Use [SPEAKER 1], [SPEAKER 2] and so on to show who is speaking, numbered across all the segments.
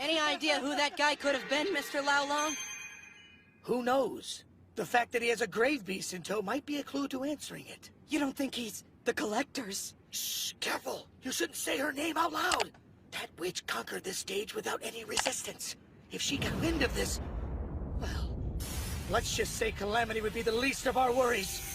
[SPEAKER 1] Any idea who that guy could have been, Mr. Laolong?
[SPEAKER 2] Who knows? The fact that he has a grave beast in tow might be a clue to answering it.
[SPEAKER 1] You don't think he's the Collector's?
[SPEAKER 2] Shh, careful! You shouldn't say her name out loud! That witch conquered this stage without any resistance. If she got wind of this, well, let's just say Calamity would be the least of our worries.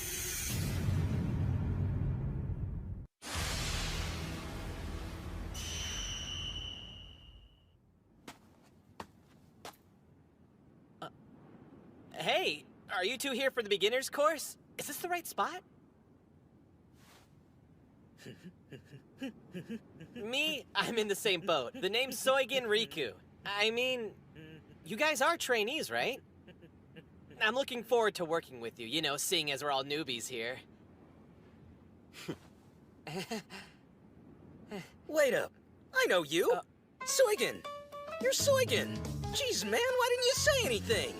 [SPEAKER 3] Hey, are you two here for the beginner's course? Is this the right spot? Me, I'm in the same boat. The name's Soigen Riku. I mean, you guys are trainees, right? I'm looking forward to working with you, you know, seeing as we're all newbies here.
[SPEAKER 4] Wait up. I know you. Soigen. You're Soigen. Jeez, man, why didn't you say anything?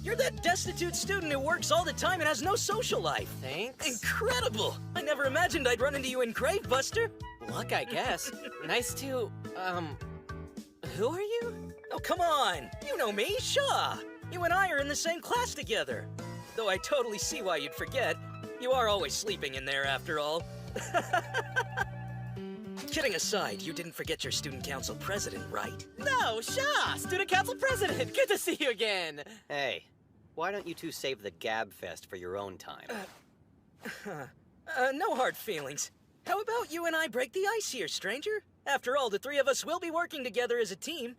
[SPEAKER 4] You're that destitute student who works all the time and has no social life.
[SPEAKER 3] Thanks.
[SPEAKER 4] Incredible! I never imagined I'd run into you in Grave Buster.
[SPEAKER 3] Luck, I guess. Nice to, who are you?
[SPEAKER 4] Oh, come on. You know me, Shaw. You and I are in the same class together. Though I totally see why you'd forget. You are always sleeping in there, after all. Kidding aside, you didn't forget your student council president, right?
[SPEAKER 3] No, Shaw, student council president. Good to see you again.
[SPEAKER 5] Hey, why don't you two save the Gab Fest for your own time?
[SPEAKER 4] No hard feelings. How about you and I break the ice here, stranger? After all, the three of us will be working together as a team.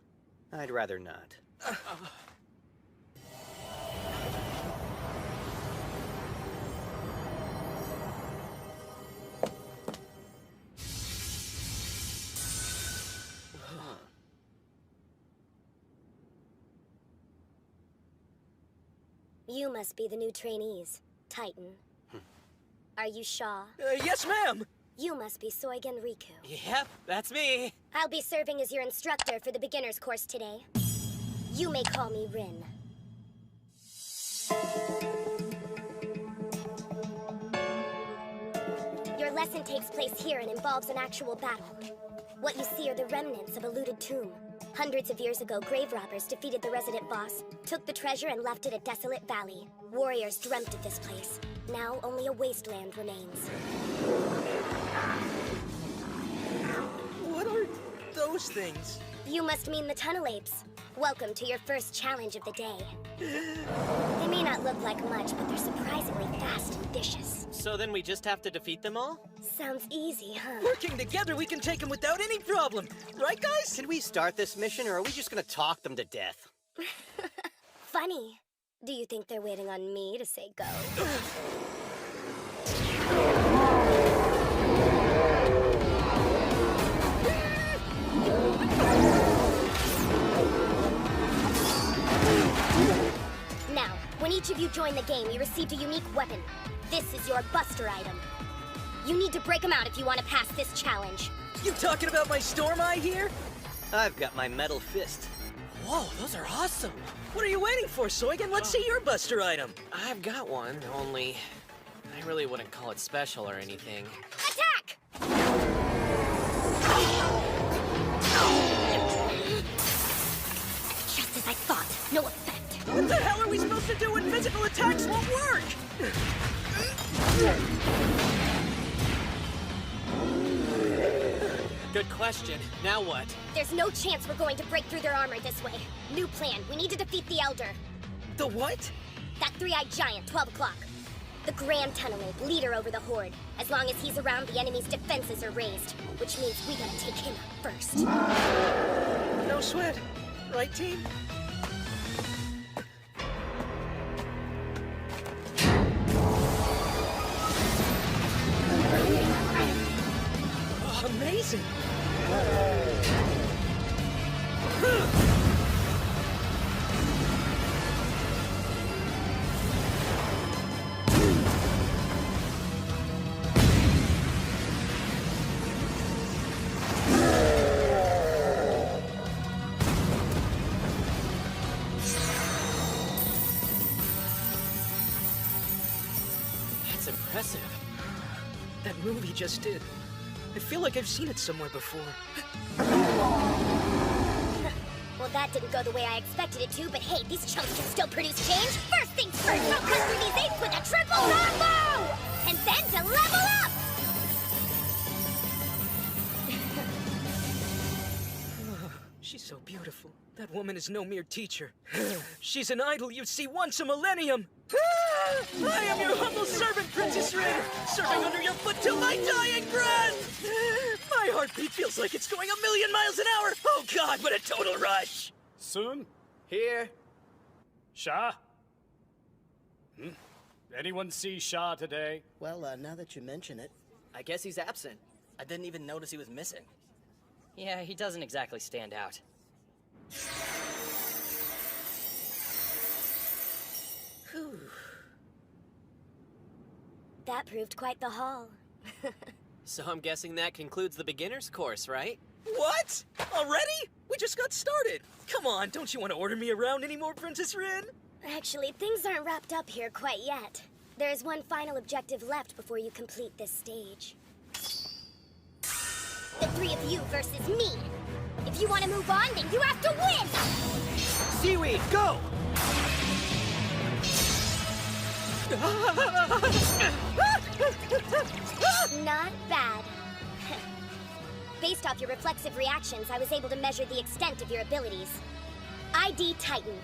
[SPEAKER 5] I'd rather not.
[SPEAKER 6] You must be the new trainees, Titan. Are you Shaw?
[SPEAKER 4] Yes, ma'am!
[SPEAKER 6] You must be Soigen Riku.
[SPEAKER 3] Yep, that's me.
[SPEAKER 6] I'll be serving as your instructor for the beginner's course today. You may call me Rin. Your lesson takes place here and involves an actual battle. What you see are the remnants of a looted tomb. Hundreds of years ago, grave robbers defeated the resident boss, took the treasure and left it a desolate valley. Warriors dreamt of this place. Now only a wasteland remains.
[SPEAKER 4] What are those things?
[SPEAKER 6] You must mean the tunnel apes. Welcome to your first challenge of the day. They may not look like much, but they're surprisingly fast and vicious.
[SPEAKER 3] So then we just have to defeat them all?
[SPEAKER 6] Sounds easy, huh?
[SPEAKER 4] Working together, we can take them without any problem. Right, guys?
[SPEAKER 5] Can we start this mission, or are we just gonna talk them to death?
[SPEAKER 6] Funny. Do you think they're waiting on me to say go? Now, when each of you joined the game, you received a unique weapon. This is your buster item. You need to break them out if you want to pass this challenge.
[SPEAKER 4] You talking about my Storm Eye here?
[SPEAKER 5] I've got my metal fist.
[SPEAKER 3] Whoa, those are awesome.
[SPEAKER 4] What are you waiting for, Soigen? Let's see your buster item.
[SPEAKER 3] I've got one, only I really wouldn't call it special or anything.
[SPEAKER 6] Attack! Just as I thought, no effect.
[SPEAKER 4] What the hell are we supposed to do when physical attacks won't work?
[SPEAKER 3] Good question. Now what?
[SPEAKER 6] There's no chance we're going to break through their armor this way. New plan. We need to defeat the Elder.
[SPEAKER 4] The what?
[SPEAKER 6] That three-eyed giant, 12 o'clock. The Grand Tunnel Ape, leader over the Horde. As long as he's around, the enemy's defenses are raised. Which means we gotta take him out first.
[SPEAKER 4] No sweat. Right, team? Oh, amazing!
[SPEAKER 3] That's impressive.
[SPEAKER 4] That move he just did. I feel like I've seen it somewhere before.
[SPEAKER 6] Well, that didn't go the way I expected it to, but hey, these chunks can still produce change. First things first, I'll cut through these apes with a triple combo! And then to level up!
[SPEAKER 4] She's so beautiful. That woman is no mere teacher. She's an idol you'd see once a millennium. I am your humble servant, Princess Rin, serving under your foot till my dying breath. My heartbeat feels like it's going 1,000,000 miles an hour. Oh God, what a total rush.
[SPEAKER 7] Soon?
[SPEAKER 3] Here.
[SPEAKER 7] Shah? Anyone see Shah today?
[SPEAKER 2] Well, now that you mention it.
[SPEAKER 8] I guess he's absent. I didn't even notice he was missing.
[SPEAKER 5] Yeah, he doesn't exactly stand out.
[SPEAKER 6] That proved quite the haul.
[SPEAKER 3] So I'm guessing that concludes the beginner's course, right?
[SPEAKER 4] What? Already? We just got started. Come on, don't you want to order me around anymore, Princess Rin?
[SPEAKER 6] Actually, things aren't wrapped up here quite yet. There is one final objective left before you complete this stage. The three of you versus me. If you want to move on, then you have to win!
[SPEAKER 5] Seaweed, go!
[SPEAKER 6] Not bad. Based off your reflexive reactions, I was able to measure the extent of your abilities. ID Titan.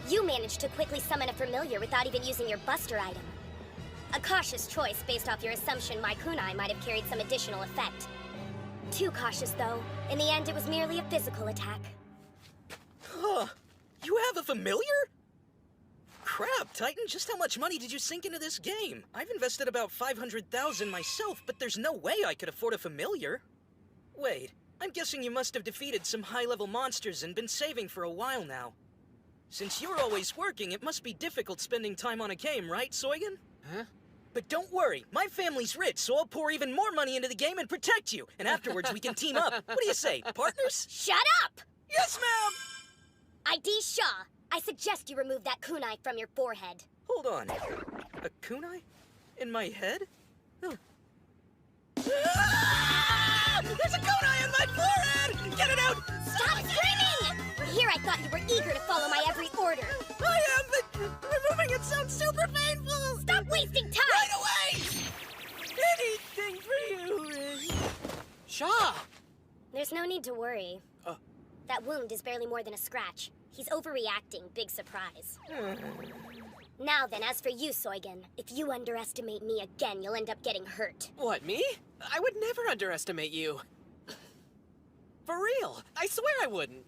[SPEAKER 6] You managed to quickly summon a familiar without even using your buster item. A cautious choice based off your assumption my kunai might have carried some additional effect. Too cautious, though. In the end, it was merely a physical attack.
[SPEAKER 4] Huh. You have a familiar? Crap, Titan, just how much money did you sink into this game? I've invested about 500,000 myself, but there's no way I could afford a familiar. Wait, I'm guessing you must have defeated some high-level monsters and been saving for a while now. Since you're always working, it must be difficult spending time on a game, right, Soigen?
[SPEAKER 3] Huh?
[SPEAKER 4] But don't worry, my family's rich, so I'll pour even more money into the game and protect you. And afterwards, we can team up. What do you say, partners?
[SPEAKER 6] Shut up!
[SPEAKER 4] Yes, ma'am!
[SPEAKER 6] ID Shaw, I suggest you remove that kunai from your forehead.
[SPEAKER 4] Hold on. A kunai? In my head? Oh. Ah! There's a kunai in my forehead! Get it out!
[SPEAKER 6] Stop screaming! Here I thought you were eager to follow my every order.
[SPEAKER 4] I am, but removing it sounds super painful!
[SPEAKER 6] Stop wasting time!
[SPEAKER 4] Right away! Anything for you, Rin.
[SPEAKER 3] Shaw!
[SPEAKER 6] There's no need to worry. That wound is barely more than a scratch. He's overreacting, big surprise. Now then, as for you, Soigen, if you underestimate me again, you'll end up getting hurt.
[SPEAKER 3] What, me? I would never underestimate you. For real, I swear I wouldn't.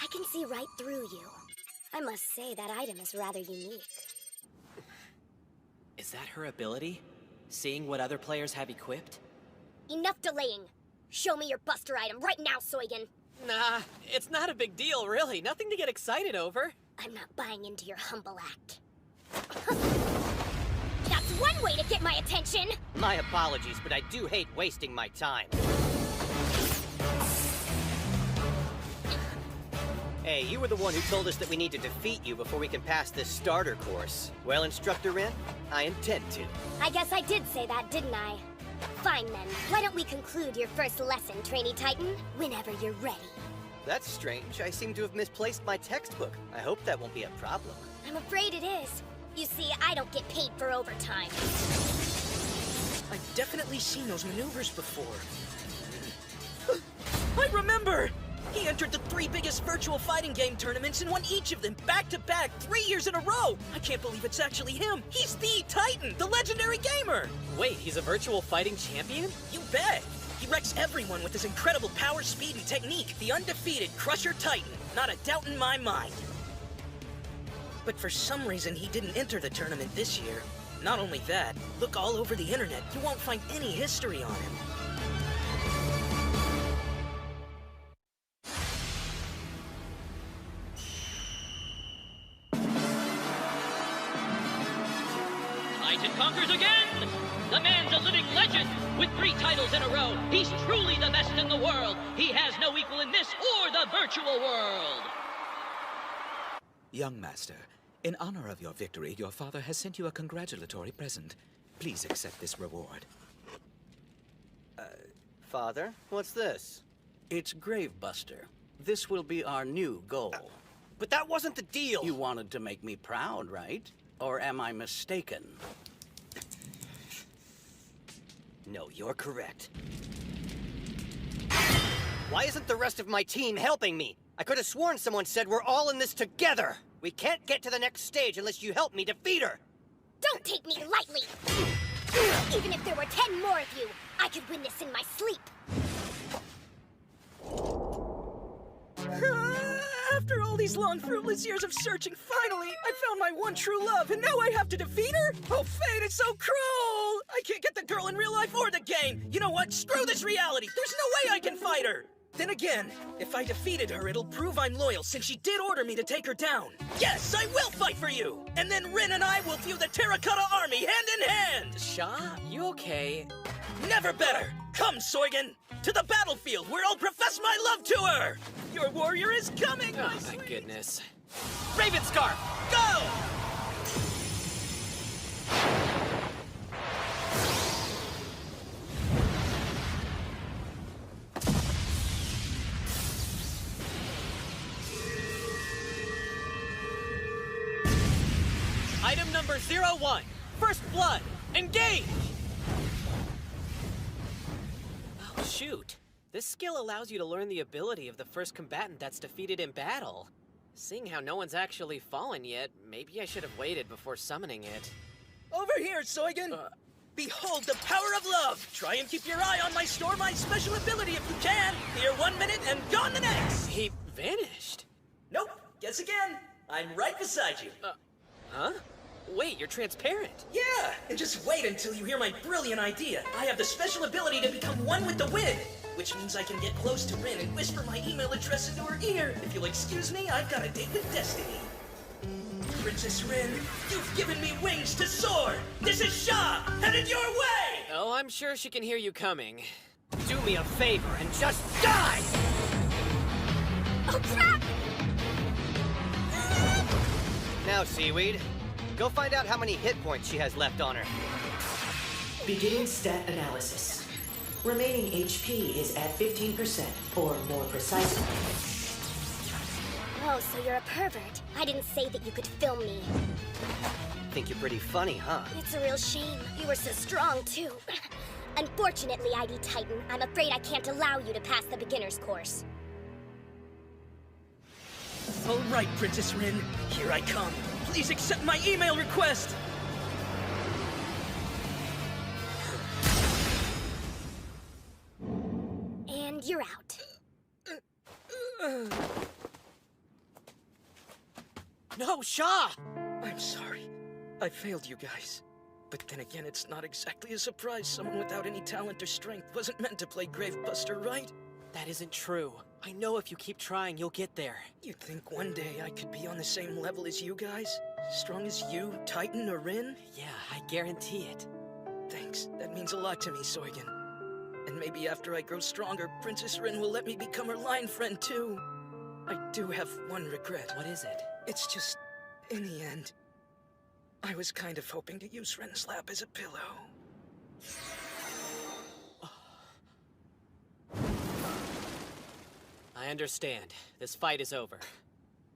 [SPEAKER 6] I can see right through you. I must say, that item is rather unique.
[SPEAKER 3] Is that her ability? Seeing what other players have equipped?
[SPEAKER 6] Enough delaying! Show me your buster item right now, Soigen!
[SPEAKER 3] Nah, it's not a big deal, really. Nothing to get excited over.
[SPEAKER 6] I'm not buying into your humble act. That's one way to get my attention!
[SPEAKER 5] My apologies, but I do hate wasting my time. Hey, you were the one who told us that we need to defeat you before we can pass this starter course. Well, Instructor Rin, I intend to.
[SPEAKER 6] I guess I did say that, didn't I? Fine then. Why don't we conclude your first lesson, Trainee Titan, whenever you're ready?
[SPEAKER 5] That's strange. I seem to have misplaced my textbook. I hope that won't be a problem.
[SPEAKER 6] I'm afraid it is. You see, I don't get paid for overtime.
[SPEAKER 4] I've definitely seen those maneuvers before. I remember! He entered the 3 biggest virtual fighting game tournaments and won each of them back-to-back 3 years in a row! I can't believe it's actually him! He's the Titan, the legendary gamer!
[SPEAKER 3] Wait, he's a virtual fighting champion?
[SPEAKER 4] You bet! He wrecks everyone with his incredible power, speed, and technique. The undefeated Crusher Titan. Not a doubt in my mind. But for some reason, he didn't enter the tournament this year. Not only that, look all over the internet. You won't find any history on him.
[SPEAKER 9] Titan conquers again! The man's a living legend! With 3 titles in a row, he's truly the best in the world! He has no equal in this or the virtual world!
[SPEAKER 10] Young master, in honor of your victory, your father has sent you a congratulatory present. Please accept this reward.
[SPEAKER 5] Father, what's this?
[SPEAKER 11] It's Gravebuster. This will be our new goal.
[SPEAKER 5] But that wasn't the deal!
[SPEAKER 11] You wanted to make me proud, right? Or am I mistaken?
[SPEAKER 5] No, you're correct. Why isn't the rest of my team helping me? I could have sworn someone said we're all in this together! We can't get to the next stage unless you help me defeat her!
[SPEAKER 6] Don't take me lightly! Even if there were 10 more of you, I could win this in my sleep.
[SPEAKER 4] After all these long, fruitless years of searching, finally, I found my one true love, and now I have to defeat her? Oh, fate, it's so cruel! I can't get the girl in real life or the game! You know what? Screw this reality! There's no way I can fight her! Then again, if I defeated her, it'll prove I'm loyal, since she did order me to take her down. Yes, I will fight for you! And then Rin and I will view the Terracotta Army hand in hand!
[SPEAKER 3] Shaw, you okay?
[SPEAKER 4] Never better! Come, Soigan! To the battlefield, where I'll profess my love to her! Your warrior is coming,
[SPEAKER 3] Oh,
[SPEAKER 4] my
[SPEAKER 3] my
[SPEAKER 4] sweet!
[SPEAKER 3] goodness. Ravenscarf,
[SPEAKER 4] Go!
[SPEAKER 3] Item number 01. First Blood. Engage! Oh, shoot. This skill allows you to learn the ability of the first combatant that's defeated in battle. Seeing how no one's actually fallen yet, maybe I should have waited before summoning it.
[SPEAKER 4] Over here, Soigan! Behold the power of love! Try and keep your eye on my my special ability if you can! Here 1 minute and gone the next!
[SPEAKER 3] He vanished.
[SPEAKER 4] Nope, guess again. I'm right beside you.
[SPEAKER 3] Huh? Wait, you're transparent.
[SPEAKER 4] Yeah, and just wait until you hear my brilliant idea. I have the special ability to become one with the wind, which means I can get close to Rin and whisper my email address into her ear. If you'll excuse me, I've got a date with Destiny. Princess Rin, you've given me wings to soar. This is Shaw, headed your way!
[SPEAKER 3] Oh, I'm sure she can hear you coming.
[SPEAKER 5] Do me a favor and just die!
[SPEAKER 6] Oh, crap!
[SPEAKER 5] Now, Seaweed, go find out how many hit points she has left on her.
[SPEAKER 12] Beginning stat analysis. Remaining HP is at 15%, or more precisely.
[SPEAKER 6] Oh, so you're a pervert. I didn't say that you could film me.
[SPEAKER 5] Think you're pretty funny, huh?
[SPEAKER 6] It's a real shame. You were so strong, too. Unfortunately, ID Titan, I'm afraid I can't allow you to pass the beginner's course.
[SPEAKER 4] All right, Princess Rin, here I come. Please accept my email request!
[SPEAKER 6] And you're out.
[SPEAKER 3] No, Shaw!
[SPEAKER 4] I'm sorry. I failed you guys. But then again, it's not exactly a surprise someone without any talent or strength wasn't meant to play Gravebuster, right?
[SPEAKER 3] That isn't true. I know if you keep trying, you'll get there.
[SPEAKER 4] You think one day I could be on the same level as you guys? Strong as you, Titan, or Rin?
[SPEAKER 3] Yeah, I guarantee it.
[SPEAKER 4] Thanks. That means a lot to me, Soigan. And maybe after I grow stronger, Princess Rin will let me become her line friend, too. I do have one regret.
[SPEAKER 3] What is it?
[SPEAKER 4] It's just, in the end, I was kind of hoping to use Ren's lap as a pillow.
[SPEAKER 3] I understand. This fight is over.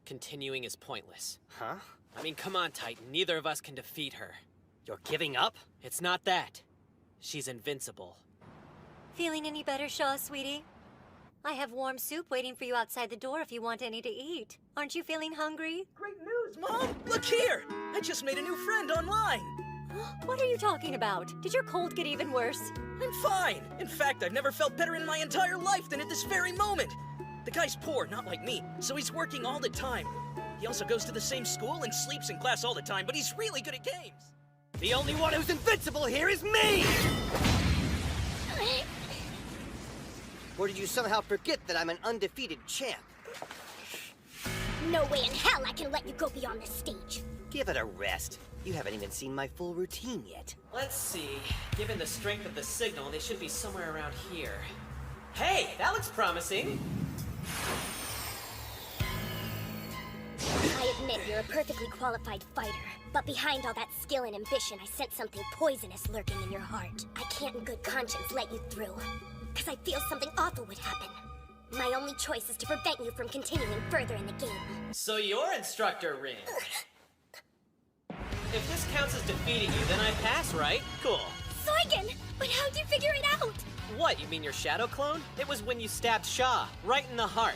[SPEAKER 3] Continuing is pointless.
[SPEAKER 5] Huh?
[SPEAKER 3] I mean, come on, Titan. Neither of us can defeat her.
[SPEAKER 5] You're giving up?
[SPEAKER 3] It's not that. She's invincible.
[SPEAKER 13] Feeling any better, Shaw, sweetie? I have warm soup waiting for you outside the door if you want any to eat. Aren't you feeling hungry?
[SPEAKER 4] Great news, Mom! Look here! I just made a new friend online!
[SPEAKER 13] What are you talking about? Did your cold get even worse?
[SPEAKER 4] I'm fine! In fact, I've never felt better in my entire life than at this very moment! The guy's poor, not like me, so he's working all the time. He also goes to the same school and sleeps in class all the time, but he's really good at games!
[SPEAKER 5] The only one who's invincible here is me! Or did you somehow forget that I'm an undefeated champ?
[SPEAKER 6] No way in hell I can let you go beyond this stage.
[SPEAKER 5] Give it a rest. You haven't even seen my full routine yet.
[SPEAKER 3] Let's see. Given the strength of the signal, they should be somewhere around here. Hey, that looks promising.
[SPEAKER 6] I admit you're a perfectly qualified fighter, but behind all that skill and ambition, I sense something poisonous lurking in your heart. I can't in good conscience let you through, because I feel something awful would happen. My only choice is to prevent you from continuing further in the game.
[SPEAKER 3] So you're Instructor Rin. If this counts as defeating you, then I pass, right? Cool.
[SPEAKER 6] Soigen! But how'd you figure it out?
[SPEAKER 3] What, you mean your shadow clone? It was when you stabbed Shaw, right in the heart.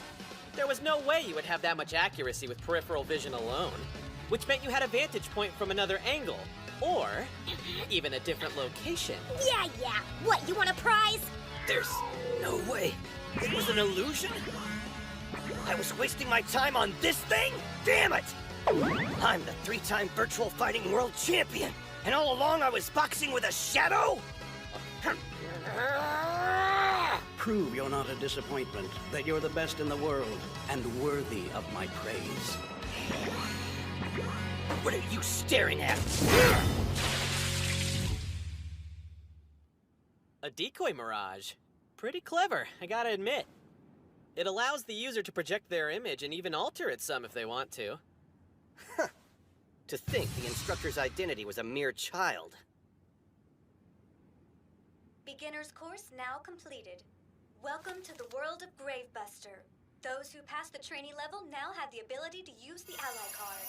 [SPEAKER 3] There was no way you would have that much accuracy with peripheral vision alone, which meant you had a vantage point from another angle, or even a different location.
[SPEAKER 6] Yeah. What, you want a prize?
[SPEAKER 5] There's no way. It was an illusion? I was wasting my time on this thing? Damn it! I'm the 3-time virtual fighting world champion, and all along I was boxing with a shadow?
[SPEAKER 11] Prove you're not a disappointment, that you're the best in the world, and worthy of my praise.
[SPEAKER 5] What are you staring at?
[SPEAKER 3] A decoy mirage. Pretty clever, I gotta admit. It allows the user to project their image and even alter it some if they want to.
[SPEAKER 5] To think the instructor's identity was a mere child.
[SPEAKER 13] Beginner's course now completed. Welcome to the world of Gravebuster. Those who pass the trainee level now have the ability to use the ally card.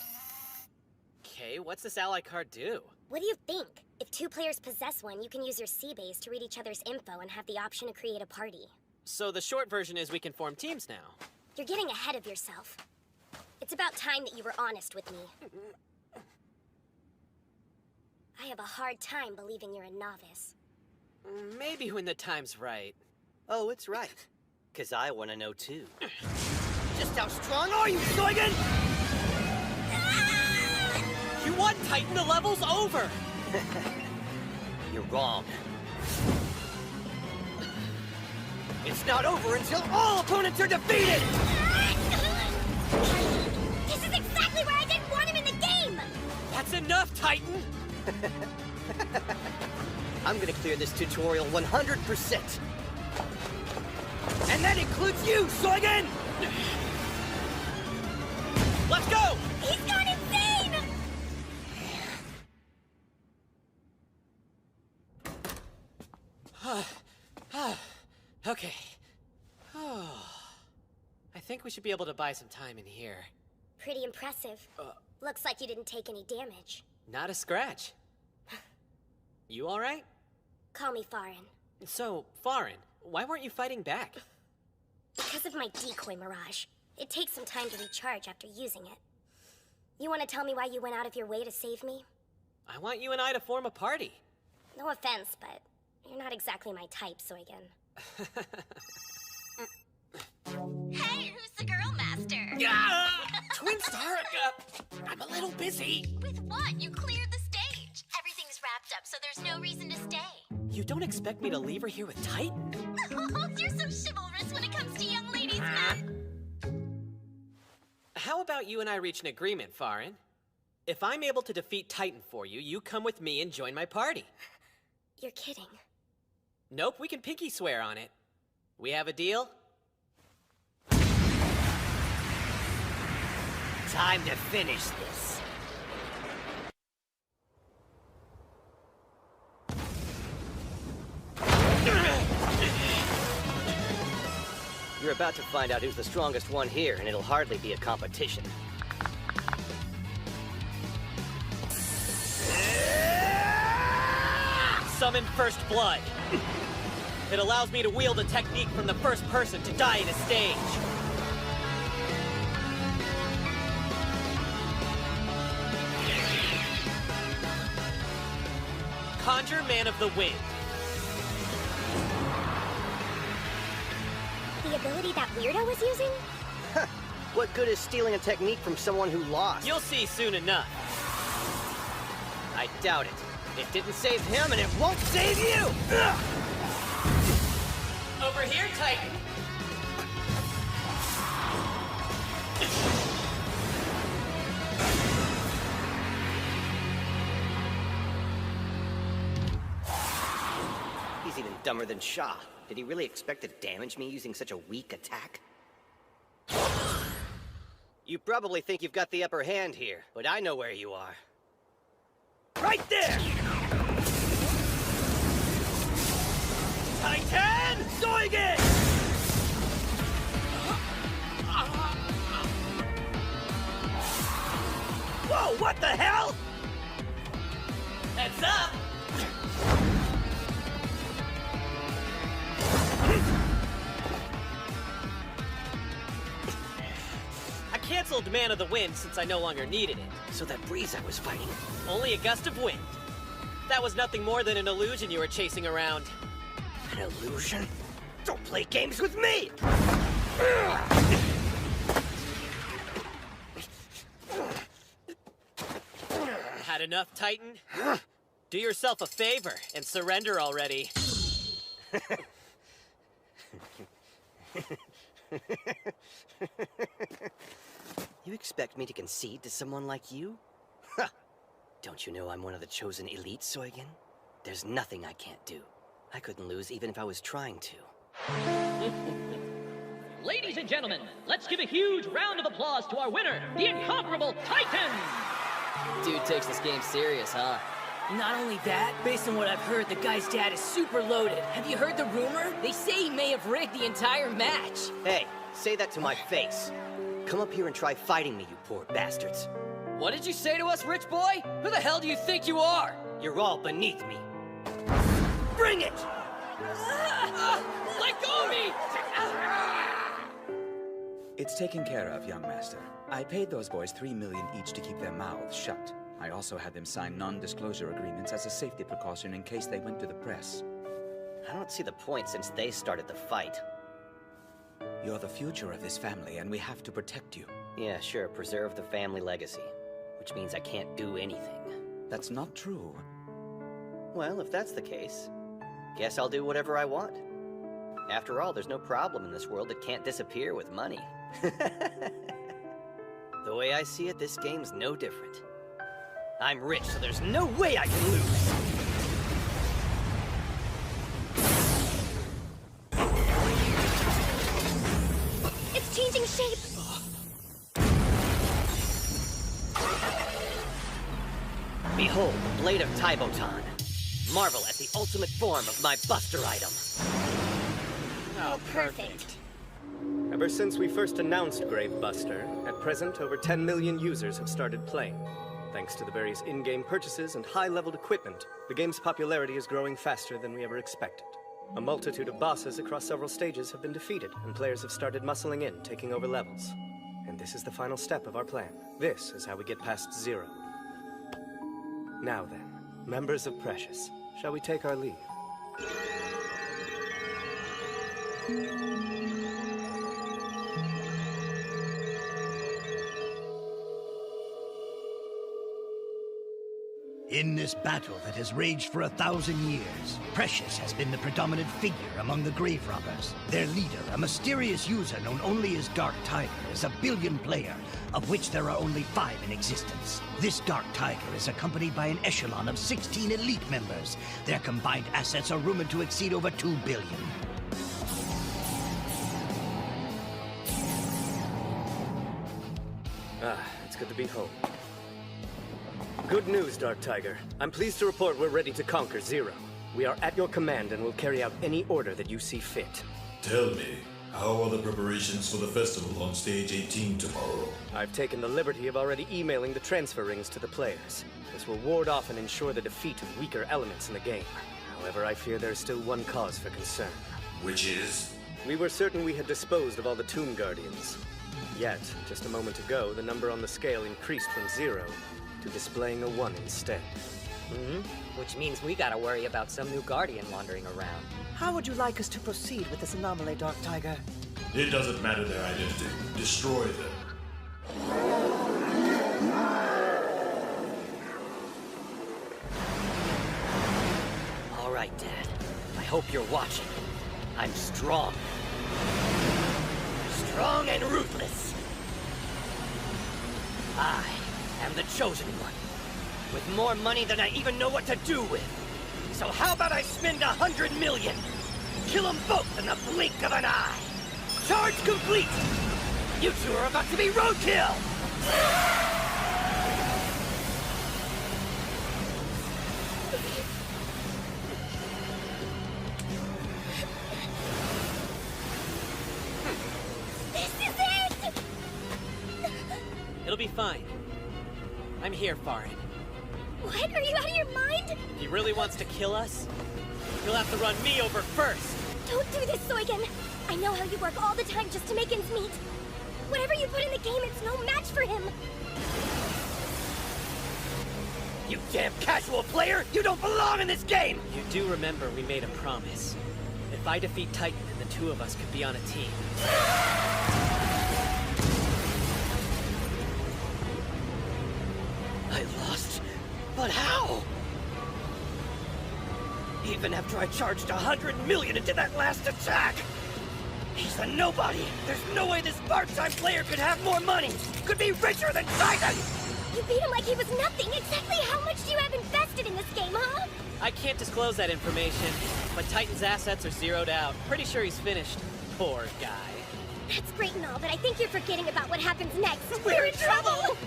[SPEAKER 3] Okay, what's this ally card do?
[SPEAKER 6] What do you think? If 2 players possess one, you can use your C-base to read each other's info and have the option to create a party.
[SPEAKER 3] So the short version is we can form teams now.
[SPEAKER 6] You're getting ahead of yourself. It's about time that you were honest with me. I have a hard time believing you're a novice.
[SPEAKER 3] Maybe when the time's right.
[SPEAKER 5] Oh, it's right. 'Cause I want to know too. Just how strong are you, Soigen?
[SPEAKER 3] You won, Titan! The level's over!
[SPEAKER 5] You're wrong. It's not over until all opponents are defeated!
[SPEAKER 6] This is exactly where I didn't want him in the game!
[SPEAKER 3] That's enough, Titan!
[SPEAKER 5] I'm gonna clear this tutorial 100%. And that includes you, Soigen!
[SPEAKER 3] Let's go!
[SPEAKER 6] He's gone insane!
[SPEAKER 3] Okay. I think we should be able to buy some time in here.
[SPEAKER 6] Pretty impressive. Looks like you didn't take any damage.
[SPEAKER 3] Not a scratch. You alright?
[SPEAKER 6] Call me Farin.
[SPEAKER 3] So, Farin, why weren't you fighting back?
[SPEAKER 6] Because of my decoy mirage. It takes some time to recharge after using it. You want to tell me why you went out of your way to save me?
[SPEAKER 3] I want you and I to form a party.
[SPEAKER 6] No offense, but you're not exactly my type, Soigen.
[SPEAKER 14] Hey, who's the girl master?
[SPEAKER 2] Twin Star, I'm a little busy.
[SPEAKER 14] With what? You cleared the stage. Everything's wrapped up, so there's no reason to stay.
[SPEAKER 3] You don't expect me to leave her here with Titan?
[SPEAKER 14] You're so chivalrous when it comes to young ladies, man.
[SPEAKER 3] How about you and I reach an agreement, Farin? If I'm able to defeat Titan for you, you come with me and join my party.
[SPEAKER 6] You're kidding.
[SPEAKER 3] Nope, we can pinky swear on it. We have a deal?
[SPEAKER 5] Time to finish this. You're about to find out who's the strongest one here, and it'll hardly be a competition.
[SPEAKER 3] Summon First Blood. It allows me to wield a technique from the first person to die in a stage. Conjure Man of the Wind.
[SPEAKER 6] The ability that weirdo was using?
[SPEAKER 5] What good is stealing a technique from someone who lost?
[SPEAKER 3] You'll see soon enough.
[SPEAKER 5] I doubt it. It didn't save him, and it won't save you! Ugh!
[SPEAKER 3] Over here, Titan.
[SPEAKER 5] He's even dumber than Shaw. Did he really expect to damage me using such a weak attack? You probably think you've got the upper hand here, but I know where you are. Right there! Titan! Soigen!
[SPEAKER 9] up!
[SPEAKER 3] I canceled Man of the Wind since I no longer needed it.
[SPEAKER 5] So that breeze I was fighting...
[SPEAKER 3] Only a gust of wind. That was nothing more than an illusion you were chasing around.
[SPEAKER 5] An illusion? Don't play games with me!
[SPEAKER 3] Had enough, Titan? Do yourself a favor and surrender already.
[SPEAKER 5] You expect me to concede to someone like you? Huh. Don't you know I'm one of the chosen elite, Soigen? There's nothing I can't do. I couldn't lose even if I was trying to.
[SPEAKER 9] Ladies and gentlemen, let's give a huge round of applause to our winner, the incomparable Titan!
[SPEAKER 8] Dude takes this game serious, huh?
[SPEAKER 15] Not only that, based on what I've heard, the guy's dad is super loaded. Have you heard the rumor? They say he may have rigged the entire match.
[SPEAKER 5] Hey, say that to my face. Come up here and try fighting me, you poor bastards.
[SPEAKER 15] What did you say to us, rich boy? Who the hell do you think you are?
[SPEAKER 5] You're all beneath me. Bring it!
[SPEAKER 15] Let go of me!
[SPEAKER 10] It's taken care of, young master. I paid those boys $3 million each to keep their mouths shut. I also had them sign non-disclosure agreements as a safety precaution in case they went to the press.
[SPEAKER 5] I don't see the point since they started the fight.
[SPEAKER 10] You're the future of this family, and we have to protect you.
[SPEAKER 5] Yeah, sure, preserve the family legacy. Which means I can't do anything.
[SPEAKER 10] That's not true.
[SPEAKER 5] Well, if that's the case, guess I'll do whatever I want. After all, there's no problem in this world that can't disappear with money. The way I see it, this game's no different. I'm rich, so there's no way I can lose!
[SPEAKER 6] It's changing shape!
[SPEAKER 5] Behold, the Blade of Taibotan. Marvel at the ultimate form of my buster item.
[SPEAKER 6] Oh, perfect.
[SPEAKER 16] Ever since we first announced Gravebuster, at present over 10 million users have started playing. Thanks to the various in-game purchases and high-leveled equipment, the game's popularity is growing faster than we ever expected. A multitude of bosses across several stages have been defeated, and players have started muscling in, taking over levels. And this is the final step of our plan. This is how we get past Zero. Now then, members of Precious, shall we take our leave?
[SPEAKER 17] In this battle that has raged for 1,000 years, Precious has been the predominant figure among the grave robbers. Their leader, a mysterious user known only as Dark Tiger, is a billion player, of which there are only 5 in existence. This Dark Tiger is accompanied by an echelon of 16 elite members. Their combined assets are rumored to exceed over 2 billion.
[SPEAKER 16] It's good to be home. Good news, Dark Tiger. I'm pleased to report we're ready to conquer Zero. We are at your command and will carry out any order that you see fit.
[SPEAKER 18] Tell me, how are the preparations for the festival on Stage 18 tomorrow?
[SPEAKER 16] I've taken the liberty of already emailing the transfer rings to the players. This will ward off and ensure the defeat of weaker elements in the game. However, I fear there is still one cause for concern.
[SPEAKER 18] Which is?
[SPEAKER 16] We were certain we had disposed of all the Tomb Guardians. Yet, just a moment ago, the number on the scale increased from 0 to displaying a 1 instead.
[SPEAKER 19] Which means we gotta worry about some new Guardian wandering around.
[SPEAKER 20] How would you like us to proceed with this anomaly, Dark Tiger?
[SPEAKER 18] It doesn't matter their identity. Destroy them.
[SPEAKER 5] All right, Dad. I hope you're watching. I'm strong. Strong and ruthless. I am the chosen one. With more money than I even know what to do with. So how about I spend 100 million? Kill them both in the blink of an eye. Charge complete! You two are about to be roadkill!
[SPEAKER 6] This is it!
[SPEAKER 3] It'll be fine. I'm here, Farin.
[SPEAKER 6] What? Are you out of your mind?
[SPEAKER 3] If he really wants to kill us, he'll have to run me over first.
[SPEAKER 6] Don't do this, Soigen. I know how you work all the time just to make ends meet. Whatever you put in the game, it's no match for him.
[SPEAKER 5] You damn casual player! You don't belong in this game!
[SPEAKER 3] You do remember we made a promise. If I defeat Titan, then the two of us could be on a team.
[SPEAKER 5] I lost. But how? Even after I charged 100 million into that last attack! He's a nobody! There's no way this part-time player could have more money! Could be richer than Titan!
[SPEAKER 6] You beat him like he was nothing! Exactly how much do you have invested in this game, huh?
[SPEAKER 3] I can't disclose that information, but Titan's assets are zeroed out. Pretty sure he's finished. Poor guy.
[SPEAKER 6] That's great and all, but I think you're forgetting about what happens next. We're in trouble!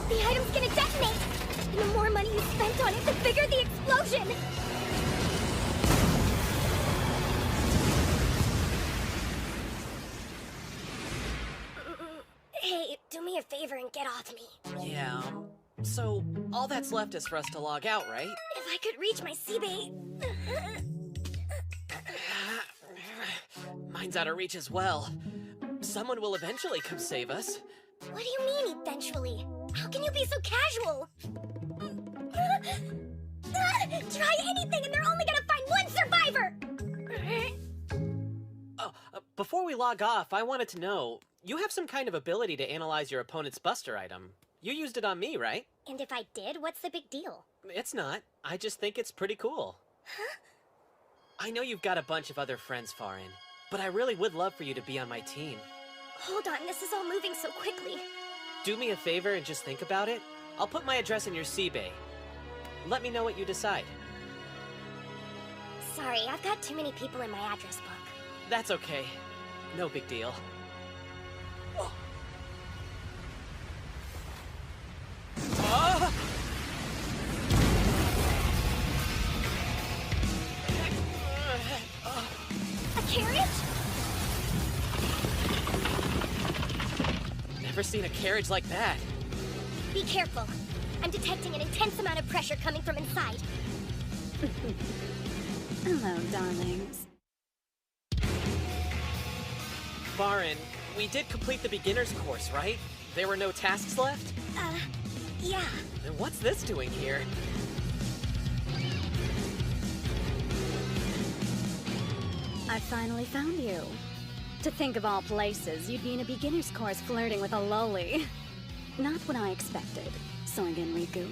[SPEAKER 6] The item's gonna detonate! And the more money you spent on it, the bigger the explosion! Hey, do me a favor and get off me.
[SPEAKER 3] Yeah, so all that's left is for us to log out, right?
[SPEAKER 6] If I could reach my C-Bay...
[SPEAKER 3] Mine's out of reach as well. Someone will eventually come save us.
[SPEAKER 6] What do you mean, eventually? How can you be so casual? Try anything and they're only gonna find one survivor!
[SPEAKER 3] Before we log off, I wanted to know, you have some kind of ability to analyze your opponent's buster item. You used it on me, right?
[SPEAKER 6] And if I did, what's the big deal?
[SPEAKER 3] It's not. I just think it's pretty cool.
[SPEAKER 6] Huh?
[SPEAKER 3] I know you've got a bunch of other friends, Farin, but I really would love for you to be on my team.
[SPEAKER 6] Hold on, this is all moving so quickly.
[SPEAKER 3] Do me a favor and just think about it. I'll put my address in your C-Bay. Let me know what you decide.
[SPEAKER 6] Sorry, I've got too many people in my address book.
[SPEAKER 3] That's okay. No big deal. Oh. Ah!
[SPEAKER 6] A carriage?
[SPEAKER 3] Never seen a carriage like that.
[SPEAKER 6] Be careful. I'm detecting an intense amount of pressure coming from inside.
[SPEAKER 21] Hello, darlings.
[SPEAKER 3] Farin, we did complete the beginner's course, right? There were no tasks left?
[SPEAKER 6] Yeah.
[SPEAKER 3] Then what's this doing here?
[SPEAKER 21] I finally found you. To think of all places, you'd be in a beginner's course flirting with a loli. Not what I expected. Soigen Riku.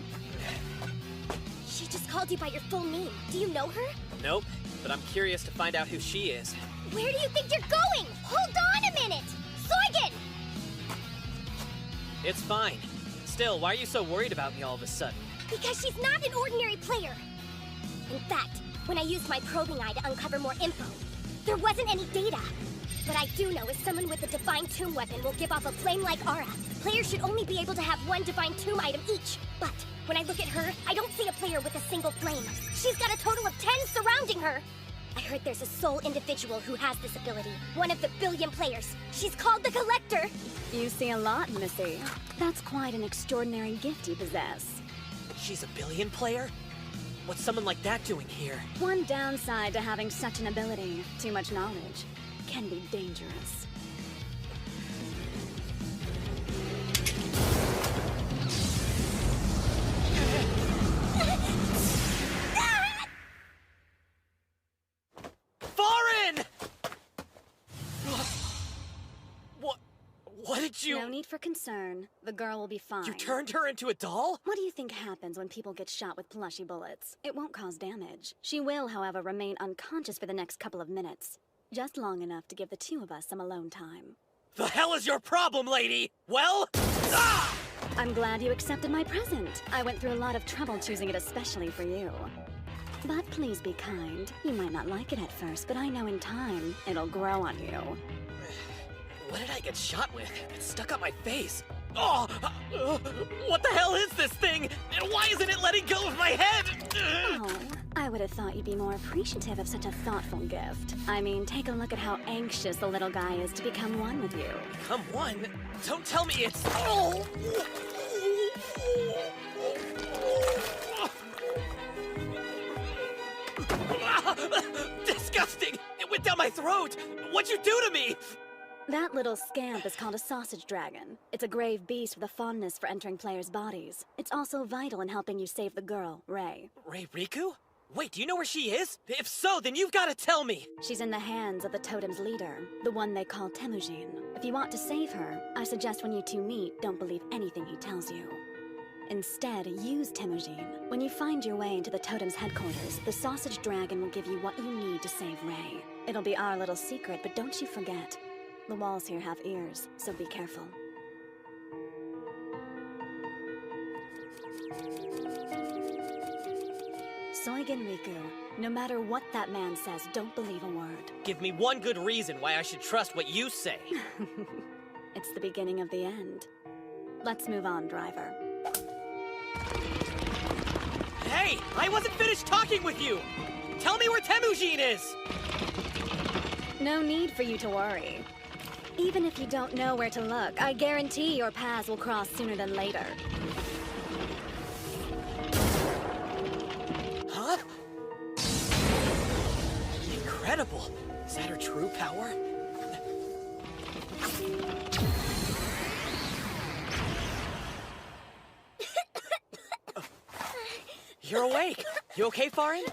[SPEAKER 6] She just called you by your full name. Do you know her?
[SPEAKER 3] Nope, but I'm curious to find out who she is.
[SPEAKER 6] Where do you think you're going? Hold on a minute! Soigen!
[SPEAKER 3] It's fine. Still, why are you so worried about me all of a sudden?
[SPEAKER 6] Because she's not an ordinary player. In fact, when I used my probing eye to uncover more info, there wasn't any data. What I do know is someone with a Divine Tomb weapon will give off a flame-like aura. Players should only be able to have one Divine Tomb item each. But when I look at her, I don't see a player with a single flame. She's got a total of 10 surrounding her. I heard there's a sole individual who has this ability. One of the billion players. She's called the Collector.
[SPEAKER 21] You see a lot, Missy. That's quite an extraordinary gift you possess.
[SPEAKER 3] She's a billion player? What's someone like that doing here?
[SPEAKER 21] One downside to having such an ability, too much knowledge, can be dangerous.
[SPEAKER 3] Farin! What did you...
[SPEAKER 21] No need for concern. The girl will be fine.
[SPEAKER 3] You turned her into a doll?
[SPEAKER 21] What do you think happens when people get shot with plushy bullets? It won't cause damage. She will, however, remain unconscious for the next couple of minutes. Just long enough to give the two of us some alone time.
[SPEAKER 3] The hell is your problem, lady? Well? Ah!
[SPEAKER 21] I'm glad you accepted my present. I went through a lot of trouble choosing it especially for you. But please be kind. You might not like it at first, but I know in time, it'll grow on you.
[SPEAKER 3] What did I get shot with? It's stuck on my face. Oh! What the hell is this thing? And why isn't it letting go of my head?
[SPEAKER 21] Oh, I would have thought you'd be more appreciative of such a thoughtful gift. I mean, take a look at how anxious the little guy is to become one with you.
[SPEAKER 3] Become one? Don't tell me it's... Oh! disgusting! It went down my throat! What'd you do to me?
[SPEAKER 21] That little scamp is called a sausage dragon. It's a grave beast with a fondness for entering players' bodies. It's also vital in helping you save the girl, Rei.
[SPEAKER 3] Rei Riku? Wait, do you know where she is? If so, then you've got to tell me!
[SPEAKER 21] She's in the hands of the totem's leader, the one they call Temujin. If you want to save her, I suggest when you two meet, don't believe anything he tells you. Instead, use Temujin. When you find your way into the totem's headquarters, the sausage dragon will give you what you need to save Rei. It'll be our little secret, but don't you forget. The walls here have ears, so be careful. Soigen Riku, no matter what that man says, don't believe a word.
[SPEAKER 3] Give me one good reason why I should trust what you say.
[SPEAKER 21] It's the beginning of the end. Let's move on, driver.
[SPEAKER 3] Hey! I wasn't finished talking with you! Tell me where Temujin is!
[SPEAKER 21] No need for you to worry. Even if you don't know where to look, I guarantee your paths will cross sooner than later.
[SPEAKER 3] Huh? Incredible! Is that her true power? You're awake! You okay, Farin?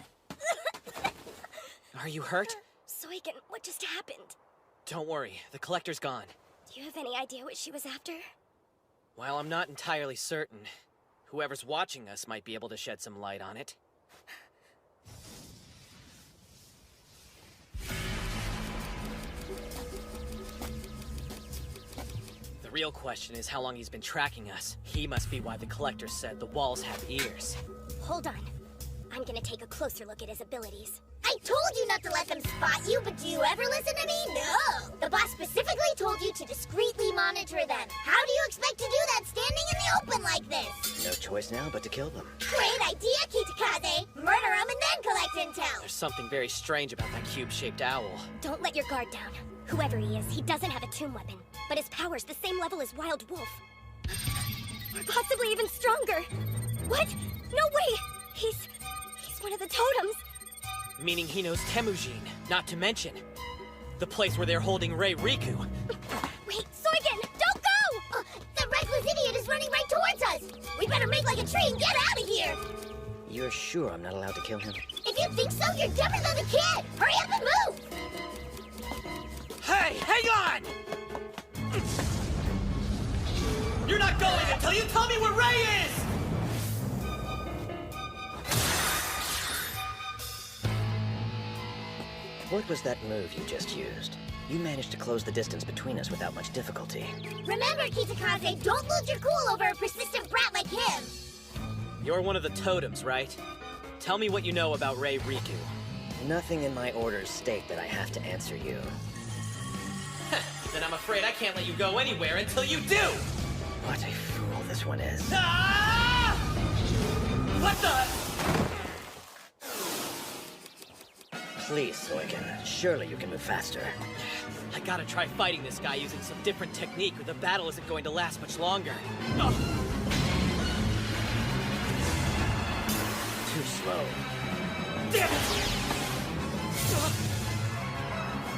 [SPEAKER 3] Are you hurt?
[SPEAKER 6] Soigen, what just happened?
[SPEAKER 3] Don't worry, the collector's gone.
[SPEAKER 6] Do you have any idea what she was after?
[SPEAKER 3] While I'm not entirely certain, whoever's watching us might be able to shed some light on it. The real question is how long he's been tracking us. He must be why the collector said the walls have ears.
[SPEAKER 6] Hold on. I'm gonna take a closer look at his abilities. I told you not to let them spot you, but do you ever listen to me? No! The boss specifically told you to discreetly monitor them. How do you expect to do that standing in the open like this?
[SPEAKER 5] No choice now but to kill them.
[SPEAKER 6] Great idea, Kitakaze! Murder them and then collect intel!
[SPEAKER 3] There's something very strange about that cube-shaped owl.
[SPEAKER 6] Don't let your guard down. Whoever he is, he doesn't have a tomb weapon. But his power's the same level as Wild Wolf. Or possibly even stronger. What? No way! He's one of the totems.
[SPEAKER 3] Meaning he knows Temujin, not to mention the place where they're holding Rei Riku.
[SPEAKER 6] Wait, Soigen, don't go! That reckless idiot is running right towards us! We better make like a tree and get out of here!
[SPEAKER 5] You're sure I'm not allowed to kill him?
[SPEAKER 6] If you think so, you're dumber than the kid! Hurry up and move!
[SPEAKER 3] Hey, hang on! You're not going until you tell me where Rei is!
[SPEAKER 5] What was that move you just used? You managed to close the distance between us without much difficulty.
[SPEAKER 6] Remember, Kitakaze, don't lose your cool over a persistent brat like him!
[SPEAKER 3] You're one of the totems, right? Tell me what you know about Rei Riku.
[SPEAKER 5] Nothing in my orders state that I have to answer you.
[SPEAKER 3] Then I'm afraid I can't let you go anywhere until you do!
[SPEAKER 5] What a fool this one is.
[SPEAKER 3] Ah! What the?
[SPEAKER 5] Please, Soigen. Surely you can move faster.
[SPEAKER 3] I gotta try fighting this guy using some different technique, or the battle isn't going to last much longer. Ugh.
[SPEAKER 5] Too slow.
[SPEAKER 3] Damn it!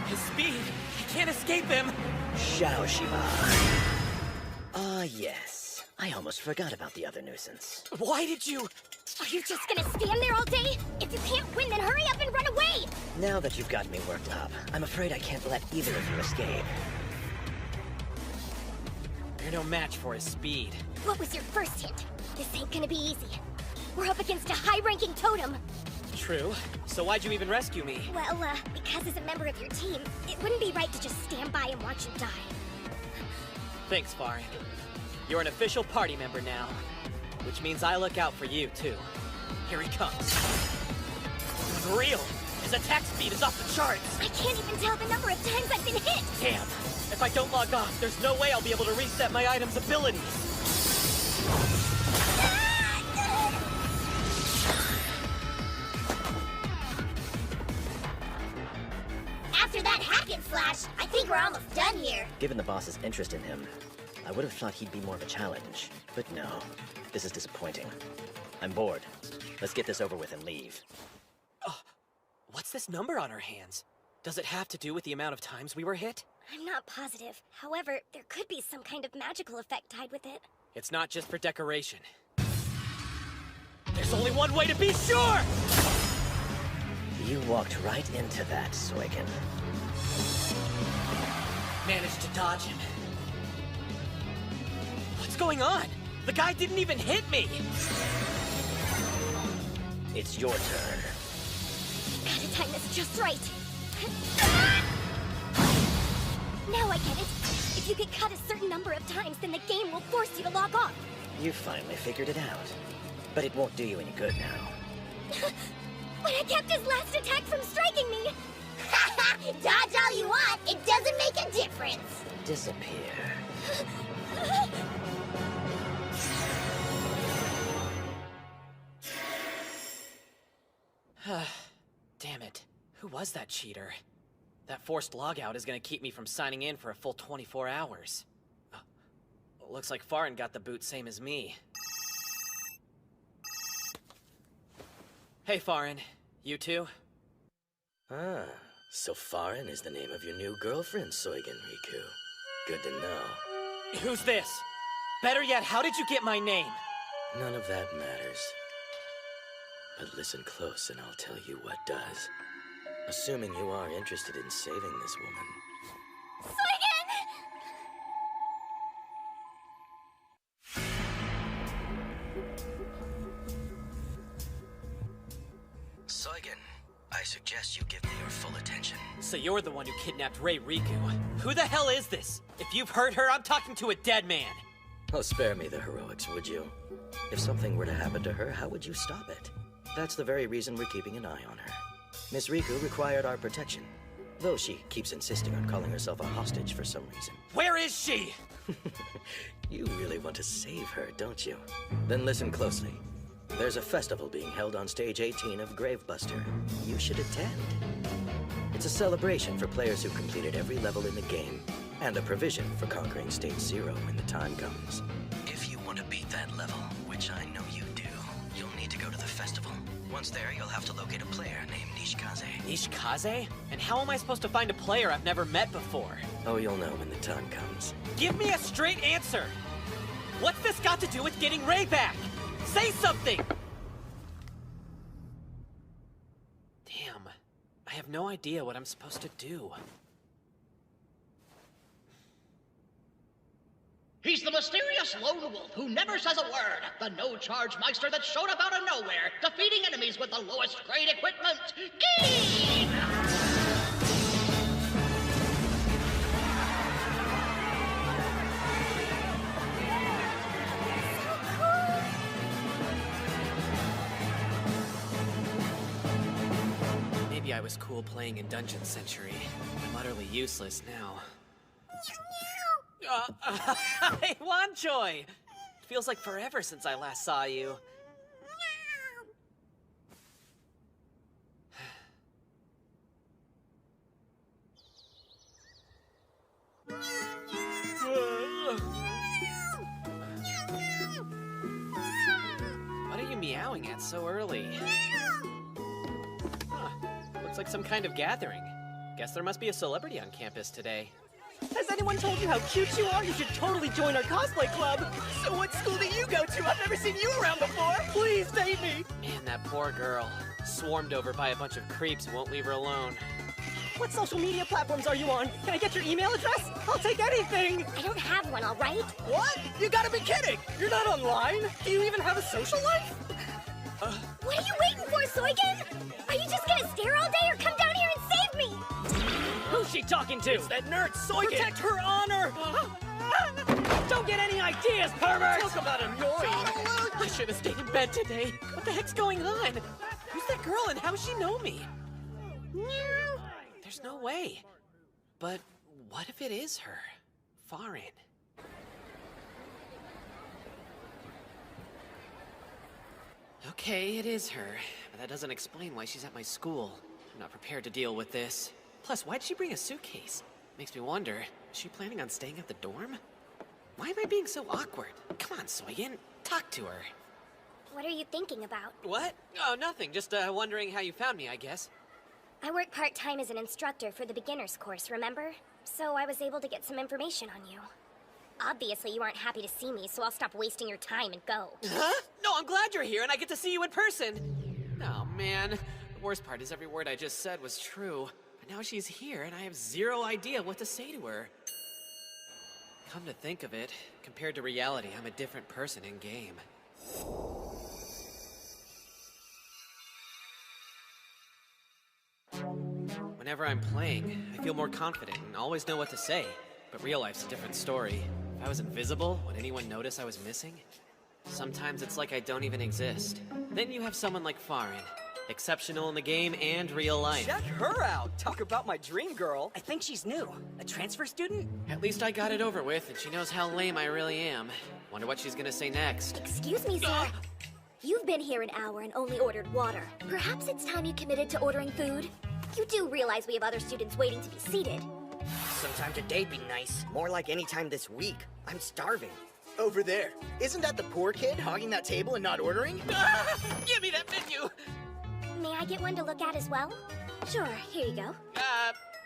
[SPEAKER 3] His speed! I can't escape him!
[SPEAKER 5] Shadow Shiva. Ah, yes. I almost forgot about the other nuisance.
[SPEAKER 3] Why did you...
[SPEAKER 6] Are you just gonna stand there all day? If you can't win, then hurry up and run away!
[SPEAKER 5] Now that you've got me worked up, I'm afraid I can't let either of you escape.
[SPEAKER 3] You're no match for his speed.
[SPEAKER 6] What was your first hint? This ain't gonna be easy. We're up against a high-ranking totem.
[SPEAKER 3] True. So why'd you even rescue me?
[SPEAKER 6] Well, because as a member of your team, it wouldn't be right to just stand by and watch you die.
[SPEAKER 3] Thanks, Farin. You're an official party member now. Which means I look out for you, too. Here he comes. Unreal! His attack speed is off the charts!
[SPEAKER 6] I can't even tell the number of times I've been hit!
[SPEAKER 3] Damn! If I don't log off, there's no way I'll be able to reset my item's abilities!
[SPEAKER 6] After that hack and slash, I think we're almost done here.
[SPEAKER 5] Given the boss's interest in him, I would have thought he'd be more of a challenge. But no, this is disappointing. I'm bored. Let's get this over with and leave.
[SPEAKER 3] What's this number on our hands? Does it have to do with the amount of times we were hit?
[SPEAKER 6] I'm not positive. However, there could be some kind of magical effect tied with it.
[SPEAKER 3] It's not just for decoration. There's only one way to be sure!
[SPEAKER 5] You walked right into that, Soigen.
[SPEAKER 3] Managed to dodge him. What's going on? The guy didn't even hit me!
[SPEAKER 5] It's your turn.
[SPEAKER 6] Gotta time this just right. Now I get it. If you get cut a certain number of times, then the game will force you to log off.
[SPEAKER 5] You finally figured it out. But it won't do you any good now.
[SPEAKER 6] But I kept his last attack from striking me!
[SPEAKER 14] Dodge all you want, it doesn't make a difference.
[SPEAKER 5] Disappear.
[SPEAKER 3] Damn it. Who was that cheater? That forced logout is gonna keep me from signing in for a full 24 hours. Looks like Farin got the boot same as me. Hey, Farin. You too?
[SPEAKER 5] Ah, so Farin is the name of your new girlfriend, Soigen Riku. Good to know.
[SPEAKER 3] Who's this? Better yet, how did you get my name?
[SPEAKER 5] None of that matters. But listen close and I'll tell you what does. Assuming you are interested in saving this woman. Soigen, I suggest you give me your full attention.
[SPEAKER 3] So you're the one who kidnapped Rei Riku. Who the hell is this? If you've hurt her, I'm talking to a dead man.
[SPEAKER 5] Oh, spare me the heroics, would you? If something were to happen to her, how would you stop it? That's the very reason we're keeping an eye on her. Miss Riku required our protection, though she keeps insisting on calling herself a hostage for some reason.
[SPEAKER 3] Where is she?
[SPEAKER 5] You really want to save her, don't you? Then listen closely. There's a festival being held on stage 18 of Gravebuster. You should attend. It's a celebration for players who completed every level in the game, and a provision for conquering stage 0 when the time comes. If you want to beat that level, which I know you do, you'll need to go to the festival. Once there, you'll have to locate a player named Nishikaze.
[SPEAKER 3] Nishikaze? And how am I supposed to find a player I've never met before?
[SPEAKER 5] Oh, you'll know when the time comes.
[SPEAKER 3] Give me a straight answer! What's this got to do with getting Rei back? Say something! Damn, I have no idea what I'm supposed to do.
[SPEAKER 9] He's the mysterious lone wolf who never says a word. The no-charge meister that showed up out of nowhere, defeating enemies with the lowest grade equipment. Geen!
[SPEAKER 3] Maybe I was cool playing in Dungeon Century. I'm utterly useless now. Hey, Wanjoy! It feels like forever since I last saw you. What are you meowing at so early? Huh. Looks like some kind of gathering. Guess there must be a celebrity on campus today.
[SPEAKER 1] Has anyone told you how cute you are? You should totally join our cosplay club. So what school do you go to? I've never seen you around before. Please date me.
[SPEAKER 3] Man, that poor girl. Swarmed over by a bunch of creeps who won't leave her alone.
[SPEAKER 1] What social media platforms are you on? Can I get your email address? I'll take anything.
[SPEAKER 6] I don't have one, all right?
[SPEAKER 1] What? You gotta be kidding. You're not online? Do you even have a social life?
[SPEAKER 6] What are you waiting for, Soigen? Are you just gonna stare all day or come down here and save me?
[SPEAKER 1] Who's she talking to? It's that nerd Soigen. Protect her honor. Don't get any ideas, pervert. Talk about annoying.
[SPEAKER 3] I should have stayed in bed today. What the heck's going on? Who's that girl and how does she know me? There's no way. But what if it is her? Farin. Okay, it is her. But that doesn't explain why she's at my school. I'm not prepared to deal with this. Plus, why'd she bring a suitcase? Makes me wonder, is she planning on staying at the dorm? Why am I being so awkward? Come on, Soigen, talk to her.
[SPEAKER 6] What are you thinking about?
[SPEAKER 3] What? Oh, nothing. Just wondering how you found me, I guess.
[SPEAKER 6] I work part-time as an instructor for the beginner's course, remember? So I was able to get some information on you. Obviously, you aren't happy to see me, so I'll stop wasting your time and go.
[SPEAKER 3] Huh? No, I'm glad you're here and I get to see you in person. Oh, man. The worst part is every word I just said was true. But now she's here and I have zero idea what to say to her. Come to think of it, compared to reality, I'm a different person in game. Whenever I'm playing, I feel more confident and always know what to say. But real life's a different story. If I was invisible, would anyone notice I was missing? Sometimes it's like I don't even exist. Then you have someone like Farin, exceptional in the game and real life.
[SPEAKER 1] Check her out! Talk about my dream girl. I think she's new. A transfer student?
[SPEAKER 3] At least I got it over with, and she knows how lame I really am. Wonder what she's gonna say next.
[SPEAKER 6] Excuse me, sir. You've been here an hour and only ordered water. Perhaps it's time you committed to ordering food? You do realize we have other students waiting to be seated.
[SPEAKER 5] Sometime today be nice. More like any time this week. I'm starving. Over there. Isn't that the poor kid hogging that table and not ordering?
[SPEAKER 3] Give me that menu!
[SPEAKER 6] May I get one to look at as well? Sure, here you go.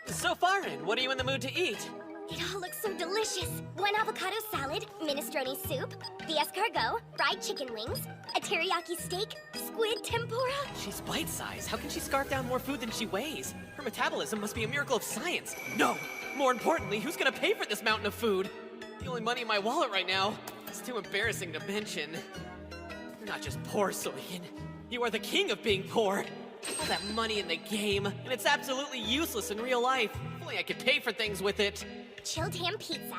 [SPEAKER 3] So Farin, what are you in the mood to eat?
[SPEAKER 6] It all looks so delicious. One avocado salad, minestrone soup, the escargot, fried chicken wings, a teriyaki steak, squid tempura.
[SPEAKER 3] She's bite-sized. How can she scarf down more food than she weighs? Her metabolism must be a miracle of science. No! More importantly, who's gonna pay for this mountain of food? The only money in my wallet right now is too embarrassing to mention. You're not just poor, Soikin. You are the king of being poor. All that money in the game, and it's absolutely useless in real life. If only I could pay for things with it.
[SPEAKER 6] Chilled ham pizza,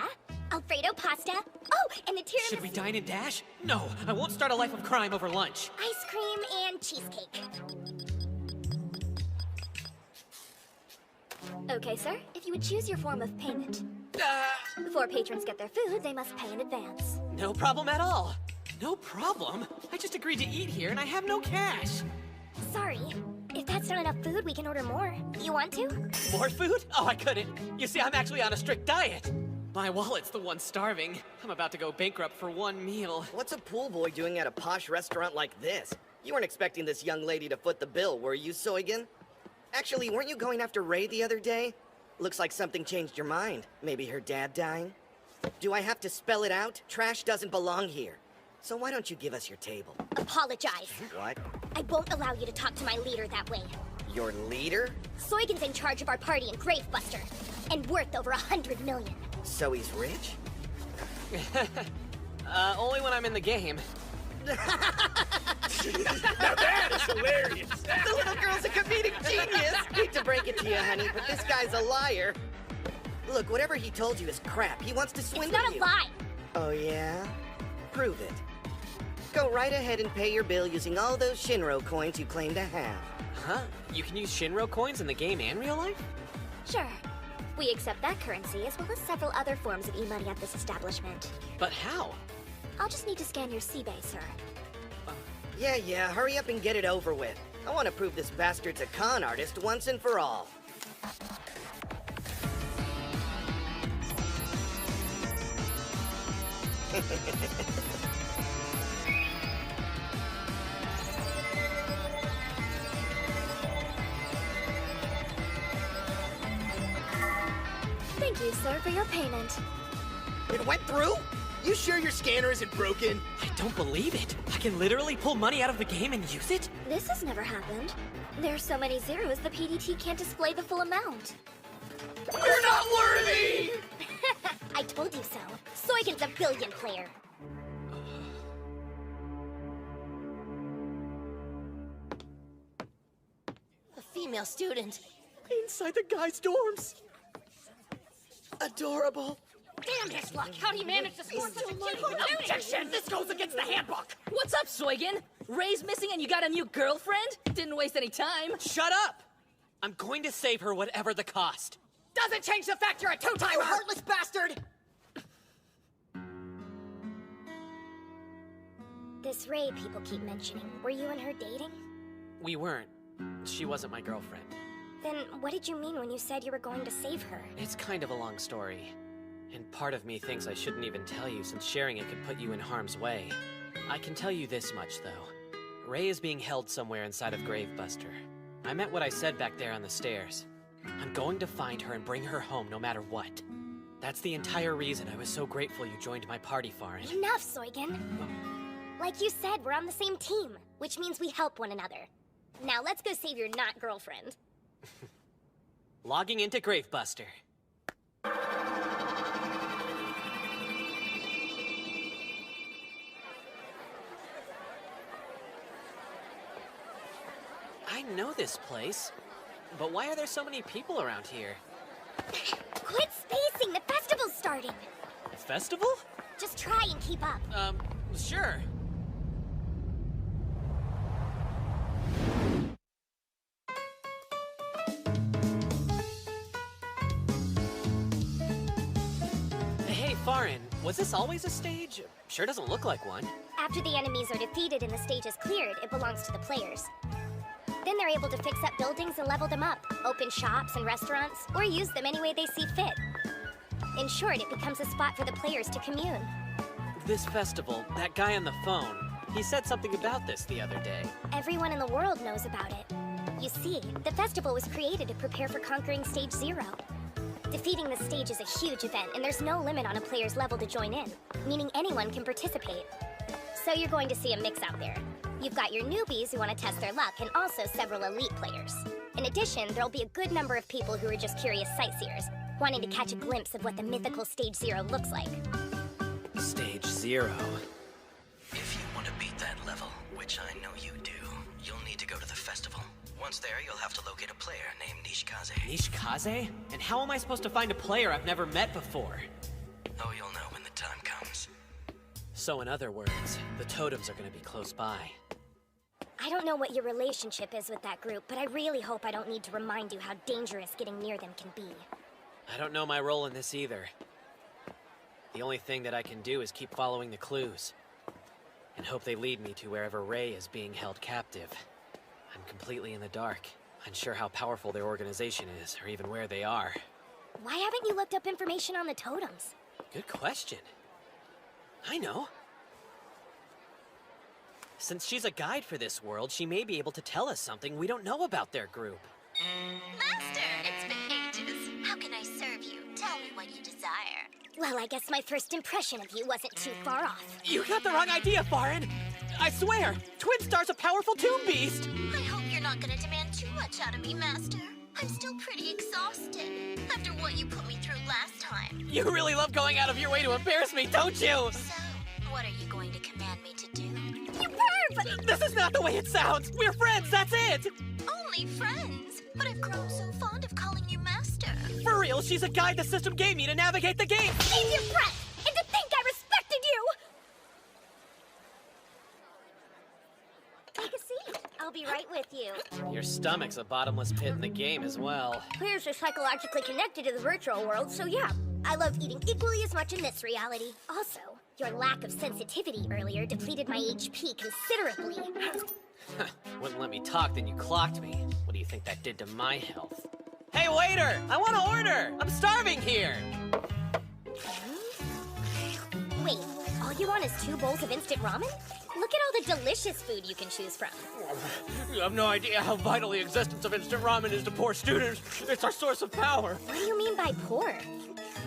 [SPEAKER 6] Alfredo pasta, oh, and the tiramisu.
[SPEAKER 3] Should we dine and dash? No, I won't start a life of crime over lunch.
[SPEAKER 6] Ice cream and cheesecake. Okay, sir, if you would choose your form of payment. Before patrons get their food, they must pay in advance.
[SPEAKER 3] No problem at all. No problem? I just agreed to eat here and I have no cash.
[SPEAKER 6] Sorry. If that's not enough food, we can order more. You want to?
[SPEAKER 3] More food? Oh, I couldn't. You see, I'm actually on a strict diet. My wallet's the one starving. I'm about to go bankrupt for one meal.
[SPEAKER 5] What's a pool boy doing at a posh restaurant like this? You weren't expecting this young lady to foot the bill, were you, Soigan? Actually, weren't you going after Ray the other day? Looks like something changed your mind. Maybe her dad dying? Do I have to spell it out? Trash doesn't belong here. So why don't you give us your table?
[SPEAKER 6] Apologize.
[SPEAKER 5] What?
[SPEAKER 6] I won't allow you to talk to my leader that way.
[SPEAKER 5] Your leader?
[SPEAKER 6] Soigan's in charge of our party in Gravebuster, and worth over 100 million.
[SPEAKER 5] So he's rich?
[SPEAKER 3] Only when I'm in the game.
[SPEAKER 5] Now that is hilarious! The little girl's a comedic genius! Hate to break it to you, honey, but this guy's a liar. Look, whatever he told you is crap. He wants to swindle you.
[SPEAKER 6] It's not a lie!
[SPEAKER 5] Oh, yeah? Prove it. Go right ahead and pay your bill using all those Shinro coins you claim to have.
[SPEAKER 3] Huh? You can use Shinro coins in the game and real life?
[SPEAKER 6] Sure. We accept that currency as well as several other forms of e-money at this establishment.
[SPEAKER 3] But how?
[SPEAKER 6] I'll just need to scan your C-Bay, sir.
[SPEAKER 5] Yeah, hurry up and get it over with. I want to prove this bastard's a con artist once and for all.
[SPEAKER 6] Thank you, sir, for your payment.
[SPEAKER 5] It went through? You sure your scanner isn't broken?
[SPEAKER 3] I don't believe it. I can literally pull money out of the game and use it?
[SPEAKER 6] This has never happened. There's so many zeros, the PDT can't display the full amount.
[SPEAKER 5] You're not worthy!
[SPEAKER 6] I told you so. Soigan's a billion player.
[SPEAKER 15] A female student.
[SPEAKER 1] Inside the guys' dorms. Adorable.
[SPEAKER 15] Damn his luck! How do you manage to score such a cute
[SPEAKER 1] Objection! This goes against the handbook!
[SPEAKER 15] What's up, Soigan? Ray's missing and you got a new girlfriend? Didn't waste any time.
[SPEAKER 3] Shut up! I'm going to save her whatever the cost.
[SPEAKER 1] Doesn't change the fact you're a two-timer!
[SPEAKER 5] You heartless bastard!
[SPEAKER 6] This Ray people keep mentioning, were you and her dating?
[SPEAKER 3] We weren't. She wasn't my girlfriend.
[SPEAKER 6] Then what did you mean when you said you were going to save her?
[SPEAKER 3] It's kind of a long story. And part of me thinks I shouldn't even tell you since sharing it could put you in harm's way. I can tell you this much, though. Ray is being held somewhere inside of Gravebuster. I meant what I said back there on the stairs. I'm going to find her and bring her home no matter what. That's the entire reason I was so grateful you joined my party, Farin.
[SPEAKER 6] Enough, Soigen. Like you said, we're on the same team, which means we help one another. Now let's go save your not-girlfriend.
[SPEAKER 3] Logging into Gravebuster. I know this place, but why are there so many people around here?
[SPEAKER 6] Quit spacing! The festival's starting!
[SPEAKER 3] A festival?
[SPEAKER 6] Just try and keep up.
[SPEAKER 3] Sure. Hey, Farin, was this always a stage? Sure doesn't look like one.
[SPEAKER 6] After the enemies are defeated and the stage is cleared, it belongs to the players. Then they're able to fix up buildings and level them up, open shops and restaurants, or use them any way they see fit. In short, it becomes a spot for the players to commune.
[SPEAKER 3] This festival, that guy on the phone, he said something about this the other day.
[SPEAKER 6] Everyone in the world knows about it. You see, the festival was created to prepare for conquering Stage 0. Defeating the stage is a huge event, and there's no limit on a player's level to join in, meaning anyone can participate. So you're going to see a mix out there. You've got your newbies who want to test their luck, and also several elite players. In addition, there'll be a good number of people who are just curious sightseers, wanting to catch a glimpse of what the mythical Stage 0 looks like.
[SPEAKER 3] Stage 0.
[SPEAKER 7] If you want to beat that level, which I know you do, you'll need to go to the festival. Once there, you'll have to locate a player named Nishikaze.
[SPEAKER 3] Nishikaze? And how am I supposed to find a player I've never met before?
[SPEAKER 7] Oh, you'll know when the time comes.
[SPEAKER 3] So in other words, the totems are going to be close by.
[SPEAKER 6] I don't know what your relationship is with that group, but I really hope I don't need to remind you how dangerous getting near them can be.
[SPEAKER 3] I don't know my role in this either. The only thing that I can do is keep following the clues. And hope they lead me to wherever Ray is being held captive. I'm completely in the dark, unsure how powerful their organization is, or even where they are.
[SPEAKER 6] Why haven't you looked up information on the totems?
[SPEAKER 3] Good question. I know. Since she's a guide for this world, she may be able to tell us something we don't know about their group.
[SPEAKER 14] Master, it's been ages. How can I serve you? Tell me what you desire.
[SPEAKER 6] Well, I guess my first impression of you wasn't too far off.
[SPEAKER 3] You got the wrong idea, Farin! I swear, Twin Star's a powerful tomb beast!
[SPEAKER 14] I hope you're not gonna demand too much out of me, Master. I'm still pretty exhausted after what you put me through last time.
[SPEAKER 3] You really love going out of your way to embarrass me, don't you?
[SPEAKER 14] So, what are you going to command me to do?
[SPEAKER 6] You perv!
[SPEAKER 3] This is not the way it sounds! We're friends, that's it!
[SPEAKER 14] Only friends? But I've grown so fond of calling you Master.
[SPEAKER 3] For real, she's a guide the system gave me to navigate the game!
[SPEAKER 6] Save your breath! And to think I respected you! Take a seat. I'll be right with you.
[SPEAKER 3] Your stomach's a bottomless pit in the game as well.
[SPEAKER 6] Players are psychologically connected to the virtual world, so yeah. I love eating equally as much in this reality. Also, your lack of sensitivity earlier depleted my HP considerably.
[SPEAKER 3] Wouldn't let me talk, then you clocked me. What do you think that did to my health? Hey, waiter! I want to order! I'm starving here!
[SPEAKER 6] Wait, all you want is 2 bowls of instant ramen? Look at all the delicious food you can choose from.
[SPEAKER 3] You have no idea how vital the existence of instant ramen is to poor students. It's our source of power.
[SPEAKER 6] What do you mean by poor?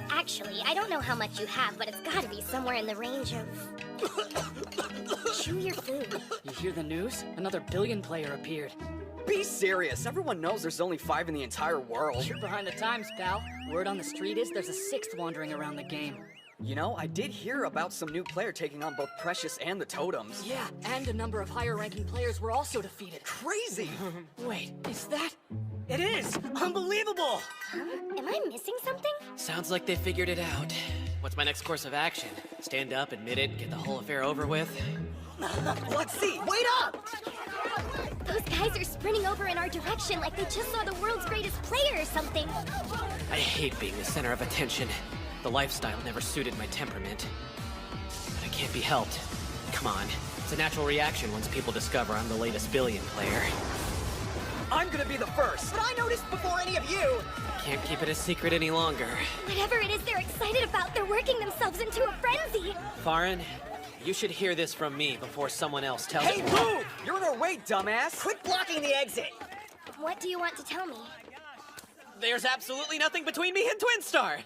[SPEAKER 6] Actually, I don't know how much you have, but it's gotta be somewhere in the range of... Chew your food.
[SPEAKER 15] You hear the news? Another billion player appeared.
[SPEAKER 8] Be serious. Everyone knows there's only 5 in the entire world.
[SPEAKER 15] You're behind the times, pal. Word on the street is there's a 6th wandering around the game.
[SPEAKER 8] You know, I did hear about some new player taking on both Precious and the Totems.
[SPEAKER 15] Yeah, and a number of higher-ranking players were also defeated.
[SPEAKER 8] Crazy!
[SPEAKER 15] Wait, is that...
[SPEAKER 2] It is! Unbelievable!
[SPEAKER 6] Am I missing something?
[SPEAKER 3] Sounds like they figured it out. What's my next course of action? Stand up, admit it, get the whole affair over with?
[SPEAKER 2] Let's see! Wait up!
[SPEAKER 6] Those guys are sprinting over in our direction like they just saw the world's greatest player or something.
[SPEAKER 3] I hate being the center of attention. The lifestyle never suited my temperament. But I can't be helped. Come on. It's a natural reaction once people discover I'm the latest billion player.
[SPEAKER 8] I'm gonna be the first!
[SPEAKER 2] But I noticed before any of you!
[SPEAKER 3] Can't keep it a secret any longer.
[SPEAKER 6] Whatever it is they're excited about, they're working themselves into a frenzy.
[SPEAKER 3] Farin, you should hear this from me before someone else tells
[SPEAKER 8] Hey,
[SPEAKER 3] it.
[SPEAKER 8] move! You're in our way, dumbass!
[SPEAKER 2] Quit blocking the exit!
[SPEAKER 6] What do you want to tell me?
[SPEAKER 3] There's absolutely nothing between me and Twin Star!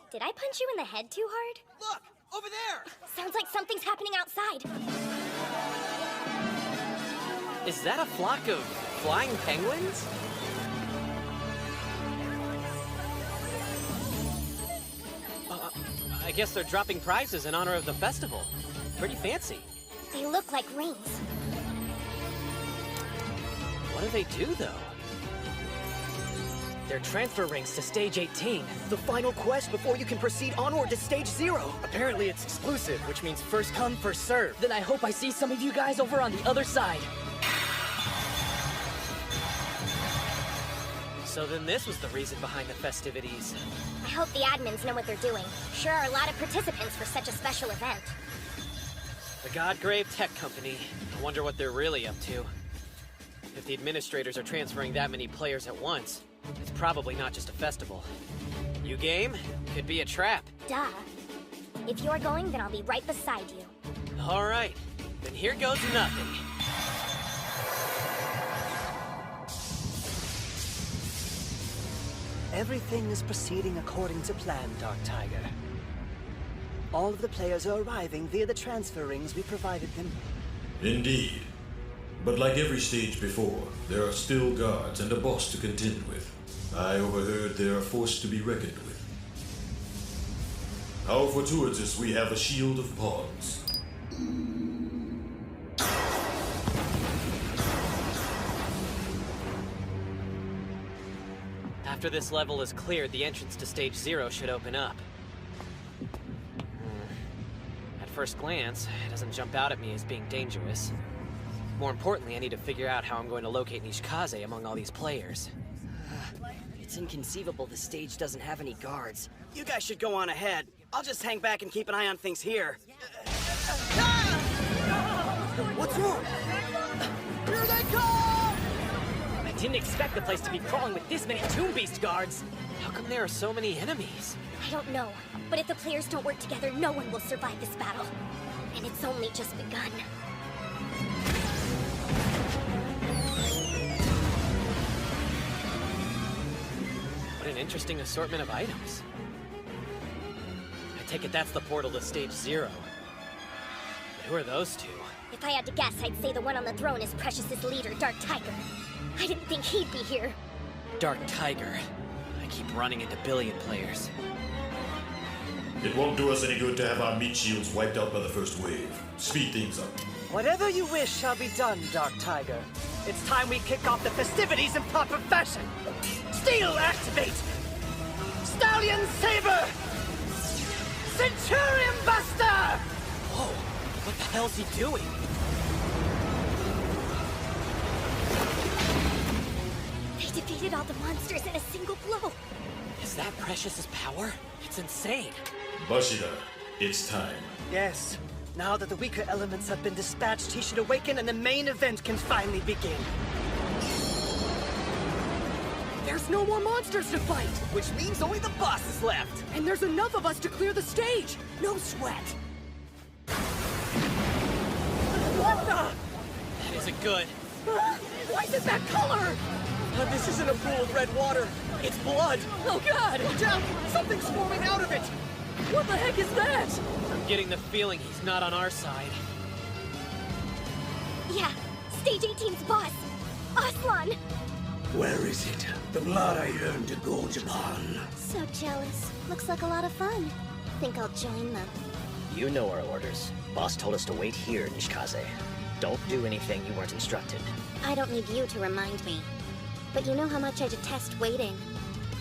[SPEAKER 6] Did I punch you in the head too hard?
[SPEAKER 4] Look! Over there!
[SPEAKER 6] Sounds like something's happening outside.
[SPEAKER 3] Is that a flock of flying penguins? I guess they're dropping prizes in honor of the festival. Pretty fancy.
[SPEAKER 6] They look like rings.
[SPEAKER 3] What do they do, though?
[SPEAKER 1] They're transfer rings to Stage 18, the final quest before you can proceed onward to Stage 0. Apparently it's exclusive, which means first come, first serve. Then I hope I see some of you guys over on the other side.
[SPEAKER 3] So then this was the reason behind the festivities.
[SPEAKER 6] I hope the admins know what they're doing. Sure are a lot of participants for such a special event.
[SPEAKER 3] The Godgrave Tech Company. I wonder what they're really up to. If the administrators are transferring that many players at once, it's probably not just a festival. You game? Could be a trap.
[SPEAKER 6] Duh. If you're going, then I'll be right beside you.
[SPEAKER 3] All right. Then here goes nothing.
[SPEAKER 20] Everything is proceeding according to plan, Dark Tiger. All of the players are arriving via the transfer rings we provided them.
[SPEAKER 18] Indeed. But like every stage before, there are still guards and a boss to contend with. I overheard they are forced to be reckoned with. How fortuitous we have a shield of pawns.
[SPEAKER 3] After this level is cleared, the entrance to Stage 0 should open up. At first glance, it doesn't jump out at me as being dangerous. More importantly, I need to figure out how I'm going to locate Nishikaze among all these players.
[SPEAKER 1] It's inconceivable the stage doesn't have any guards.
[SPEAKER 4] You guys should go on ahead. I'll just hang back and keep an eye on things here.
[SPEAKER 1] What's wrong?
[SPEAKER 4] Here they come!
[SPEAKER 1] I didn't expect the place to be crawling with this many Tomb Beast guards.
[SPEAKER 3] How come there are so many enemies?
[SPEAKER 6] I don't know, but if the players don't work together, no one will survive this battle. And it's only just begun.
[SPEAKER 3] What an interesting assortment of items. I take it that's the portal to Stage 0. But who are those two?
[SPEAKER 6] If I had to guess, I'd say the one on the throne is Precious's leader, Dark Tiger. I didn't think he'd be here.
[SPEAKER 3] Dark Tiger. I keep running into billion players.
[SPEAKER 18] It won't do us any good to have our meat shields wiped out by the first wave. Speed things up.
[SPEAKER 20] Whatever you wish shall be done, Dark Tiger. It's time we kick off the festivities in proper fashion. Steel activate! Stallion Saber! Centurion Buster!
[SPEAKER 3] Whoa, what the hell's he doing?
[SPEAKER 6] They defeated all the monsters in a single blow.
[SPEAKER 3] Is that Precious's power? It's insane.
[SPEAKER 18] Bashida, it's time.
[SPEAKER 20] Yes. Now that the weaker elements have been dispatched, he should awaken and the main event can finally begin.
[SPEAKER 1] There's no more monsters to fight!
[SPEAKER 4] Which means only the boss is left.
[SPEAKER 1] And there's enough of us to clear the stage! No sweat! What the?
[SPEAKER 3] That isn't good.
[SPEAKER 1] Why is it that color? This isn't a pool of red water. It's blood. Oh God! Watch out! Something's forming out of it! What the heck is that?
[SPEAKER 3] I'm getting the feeling he's not on our side.
[SPEAKER 6] Yeah, Stage 18's boss, Aslan!
[SPEAKER 17] Where is it? The blood I yearn to gorge upon.
[SPEAKER 6] So jealous. Looks like a lot of fun. Think I'll join them.
[SPEAKER 12] You know our orders. Boss told us to wait here, Nishikaze. Don't do anything you weren't instructed.
[SPEAKER 6] I don't need you to remind me. But you know how much I detest waiting.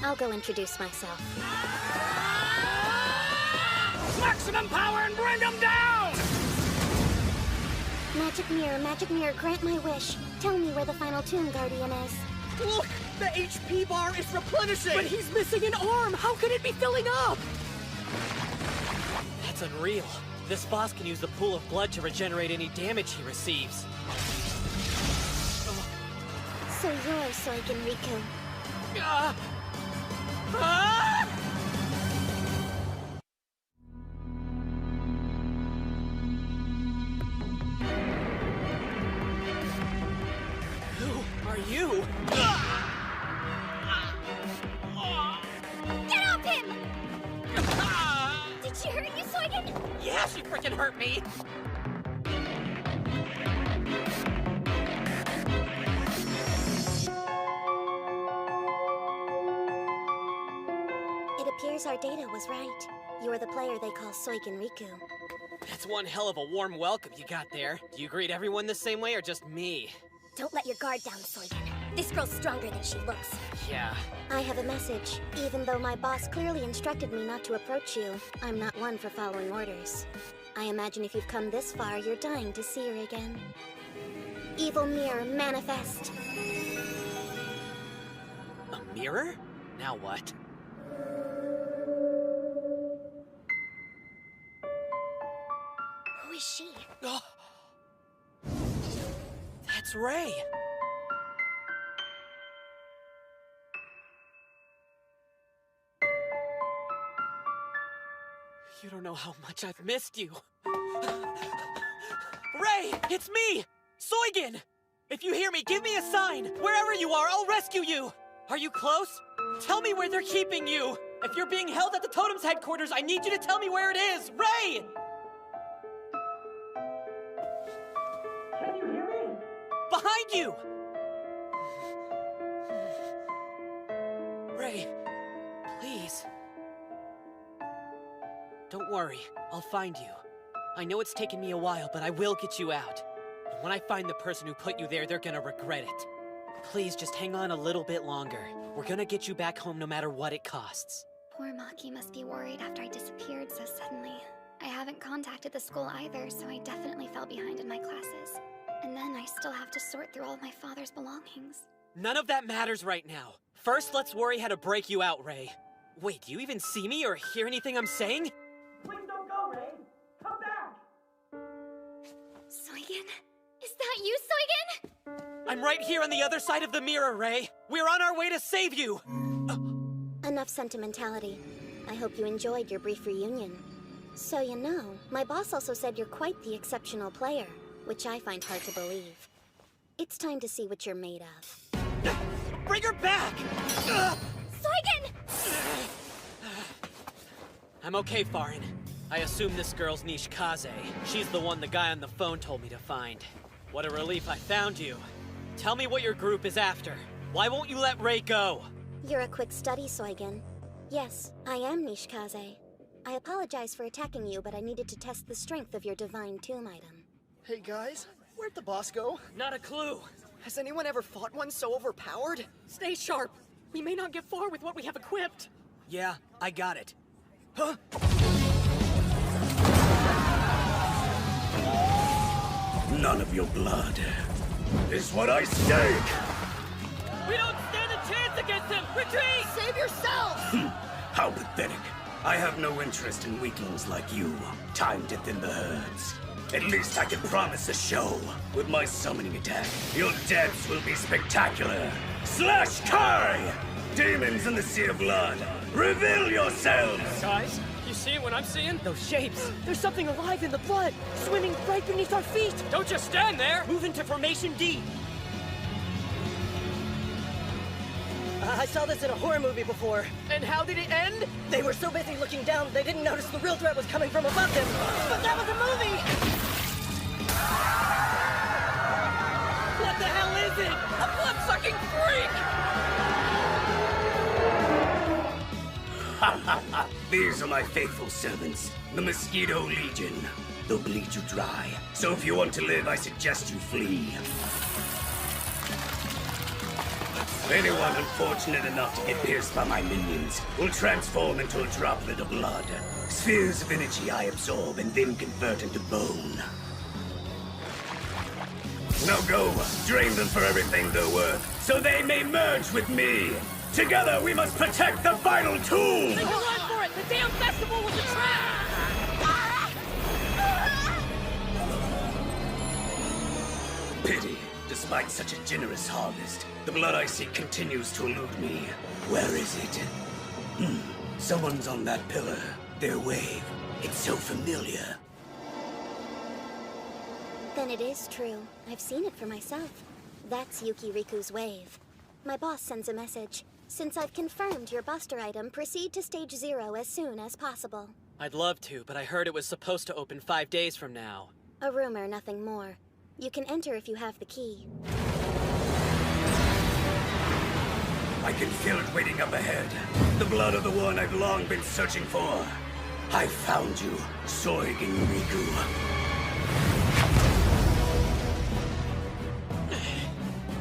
[SPEAKER 6] I'll go introduce myself.
[SPEAKER 4] Maximum power and bring them down!
[SPEAKER 6] Magic Mirror, grant my wish. Tell me where the final Tomb Guardian is.
[SPEAKER 1] Look! The HP bar is replenishing! But he's missing an arm! How can it be filling up?
[SPEAKER 3] That's unreal. This boss can use the pool of blood to regenerate any damage he receives.
[SPEAKER 6] So you're Soiken Riku.
[SPEAKER 3] Who are you? frickin' hurt me!
[SPEAKER 6] It appears our data was right. You are the player they call Soigen Riku.
[SPEAKER 3] That's one hell of a warm welcome you got there. Do you greet everyone the same way or just me?
[SPEAKER 6] Don't let your guard down, Soigen. This girl's stronger than she looks.
[SPEAKER 3] Yeah.
[SPEAKER 6] I have a message. Even though my boss clearly instructed me not to approach you, I'm not one for following orders. I imagine if you've come this far, you're dying to see her again. Evil mirror, manifest.
[SPEAKER 3] A mirror? Now what?
[SPEAKER 6] Who is she?
[SPEAKER 3] Oh. That's Ray. You don't know how much I've missed you. Ray, it's me, Soigen! If you hear me, give me a sign. Wherever you are, I'll rescue you. Are you close? Tell me where they're keeping you. If you're being held at the Totem's headquarters, I need you to tell me where it is. Ray! Can you hear me? Behind you! Ray, please. Don't worry, I'll find you. I know it's taken me a while, but I will get you out. And when I find the person who put you there, they're gonna regret it. Please, just hang on a little bit longer. We're gonna get you back home no matter what it costs.
[SPEAKER 11] Poor Maki must be worried after I disappeared so suddenly. I haven't contacted the school either, so I definitely fell behind in my classes. And then I still have to sort through all of my father's belongings.
[SPEAKER 3] None of that matters right now. First, let's worry how to break you out, Ray. Wait, do you even see me or hear anything I'm saying?
[SPEAKER 1] Please don't go, Ray! Come back!
[SPEAKER 11] Soigen? Is that you, Soigen?
[SPEAKER 3] I'm right here on the other side of the mirror, Ray. We're on our way to save you!
[SPEAKER 6] Enough sentimentality. I hope you enjoyed your brief reunion. So you know, my boss also said you're quite the exceptional player, which I find hard to believe. It's time to see what you're made of.
[SPEAKER 3] Bring her back!
[SPEAKER 11] Soigen!
[SPEAKER 3] I'm okay, Farin. I assume this girl's Nishikaze. She's the one the guy on the phone told me to find. What a relief I found you. Tell me what your group is after. Why won't you let Ray go?
[SPEAKER 6] You're a quick study, Soigen. Yes, I am Nishikaze. I apologize for attacking you, but I needed to test the strength of your divine tomb item.
[SPEAKER 8] Hey guys, where'd the boss go?
[SPEAKER 3] Not a clue.
[SPEAKER 8] Has anyone ever fought one so overpowered?
[SPEAKER 15] Stay sharp. We may not get far with what we have equipped.
[SPEAKER 3] Yeah, I got it.
[SPEAKER 8] Huh?
[SPEAKER 17] None of your blood is what I stake!
[SPEAKER 15] We don't stand a chance against him! Retreat! Save yourselves!
[SPEAKER 17] How pathetic. I have no interest in weaklings like you, time to thin the herds. At least I can promise a show. With my summoning attack, your deaths will be spectacular. Slash Kai! Demons in the Sea of Blood, reveal yourselves!
[SPEAKER 15] Guys, you see what I'm seeing?
[SPEAKER 1] Those shapes! There's something alive in the blood! Swimming right beneath our feet!
[SPEAKER 15] Don't just stand there!
[SPEAKER 1] Move into Formation D! I saw this in a horror movie before.
[SPEAKER 15] And how did it end?
[SPEAKER 1] They were so busy looking down, they didn't notice the real threat was coming from above them. But that was a movie!
[SPEAKER 15] What the hell is it? A blood-sucking freak!
[SPEAKER 17] These are my faithful servants, the Mosquito Legion. They'll bleed you dry, so if you want to live, I suggest you flee. Anyone unfortunate enough to get pierced by my minions will transform into a droplet of blood. Spheres of energy I absorb and then convert into bone. Now go, drain them for everything they're worth, so they may merge with me. Together we must protect the vital tool!
[SPEAKER 15] Make a run for it! The damn festival was a trap!
[SPEAKER 17] Pity. Despite such a generous harvest, the blood I seek continues to elude me. Where is it? Someone's on that pillar. Their wave. It's so familiar.
[SPEAKER 6] Then it is true. I've seen it for myself. That's Yuki Riku's wave. My boss sends a message. Since I've confirmed your buster item, proceed to stage 0 as soon as possible.
[SPEAKER 3] I'd love to, but I heard it was supposed to open 5 days from now.
[SPEAKER 6] A rumor, nothing more. You can enter if you have the key.
[SPEAKER 13] I can feel it waiting up ahead. The blood of the one I've long been searching for. I found you, Soigen Riku.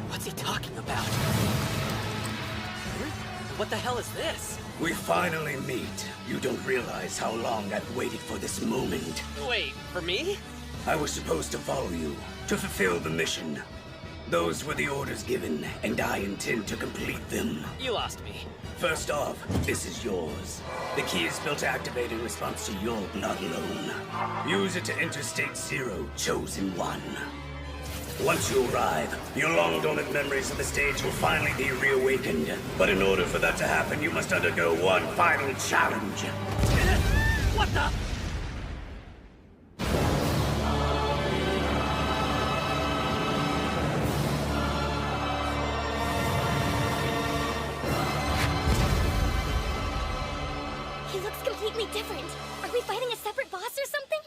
[SPEAKER 3] What's he talking about? What the hell is this?
[SPEAKER 13] We finally meet. You don't realize how long I've waited for this moment.
[SPEAKER 3] Wait, for me?
[SPEAKER 13] I was supposed to follow you, to fulfill the mission. Those were the orders given, and I intend to complete them.
[SPEAKER 3] You lost me.
[SPEAKER 13] First off, this is yours. The key is built to activate in response to your blood loan. Use it to enter State Zero, Chosen One. Once you arrive, your long-dormant memories of the stage will finally be reawakened. But in order for that to happen, you must undergo one final challenge.
[SPEAKER 3] What the?
[SPEAKER 6] He looks completely different. Are we fighting a separate boss or something?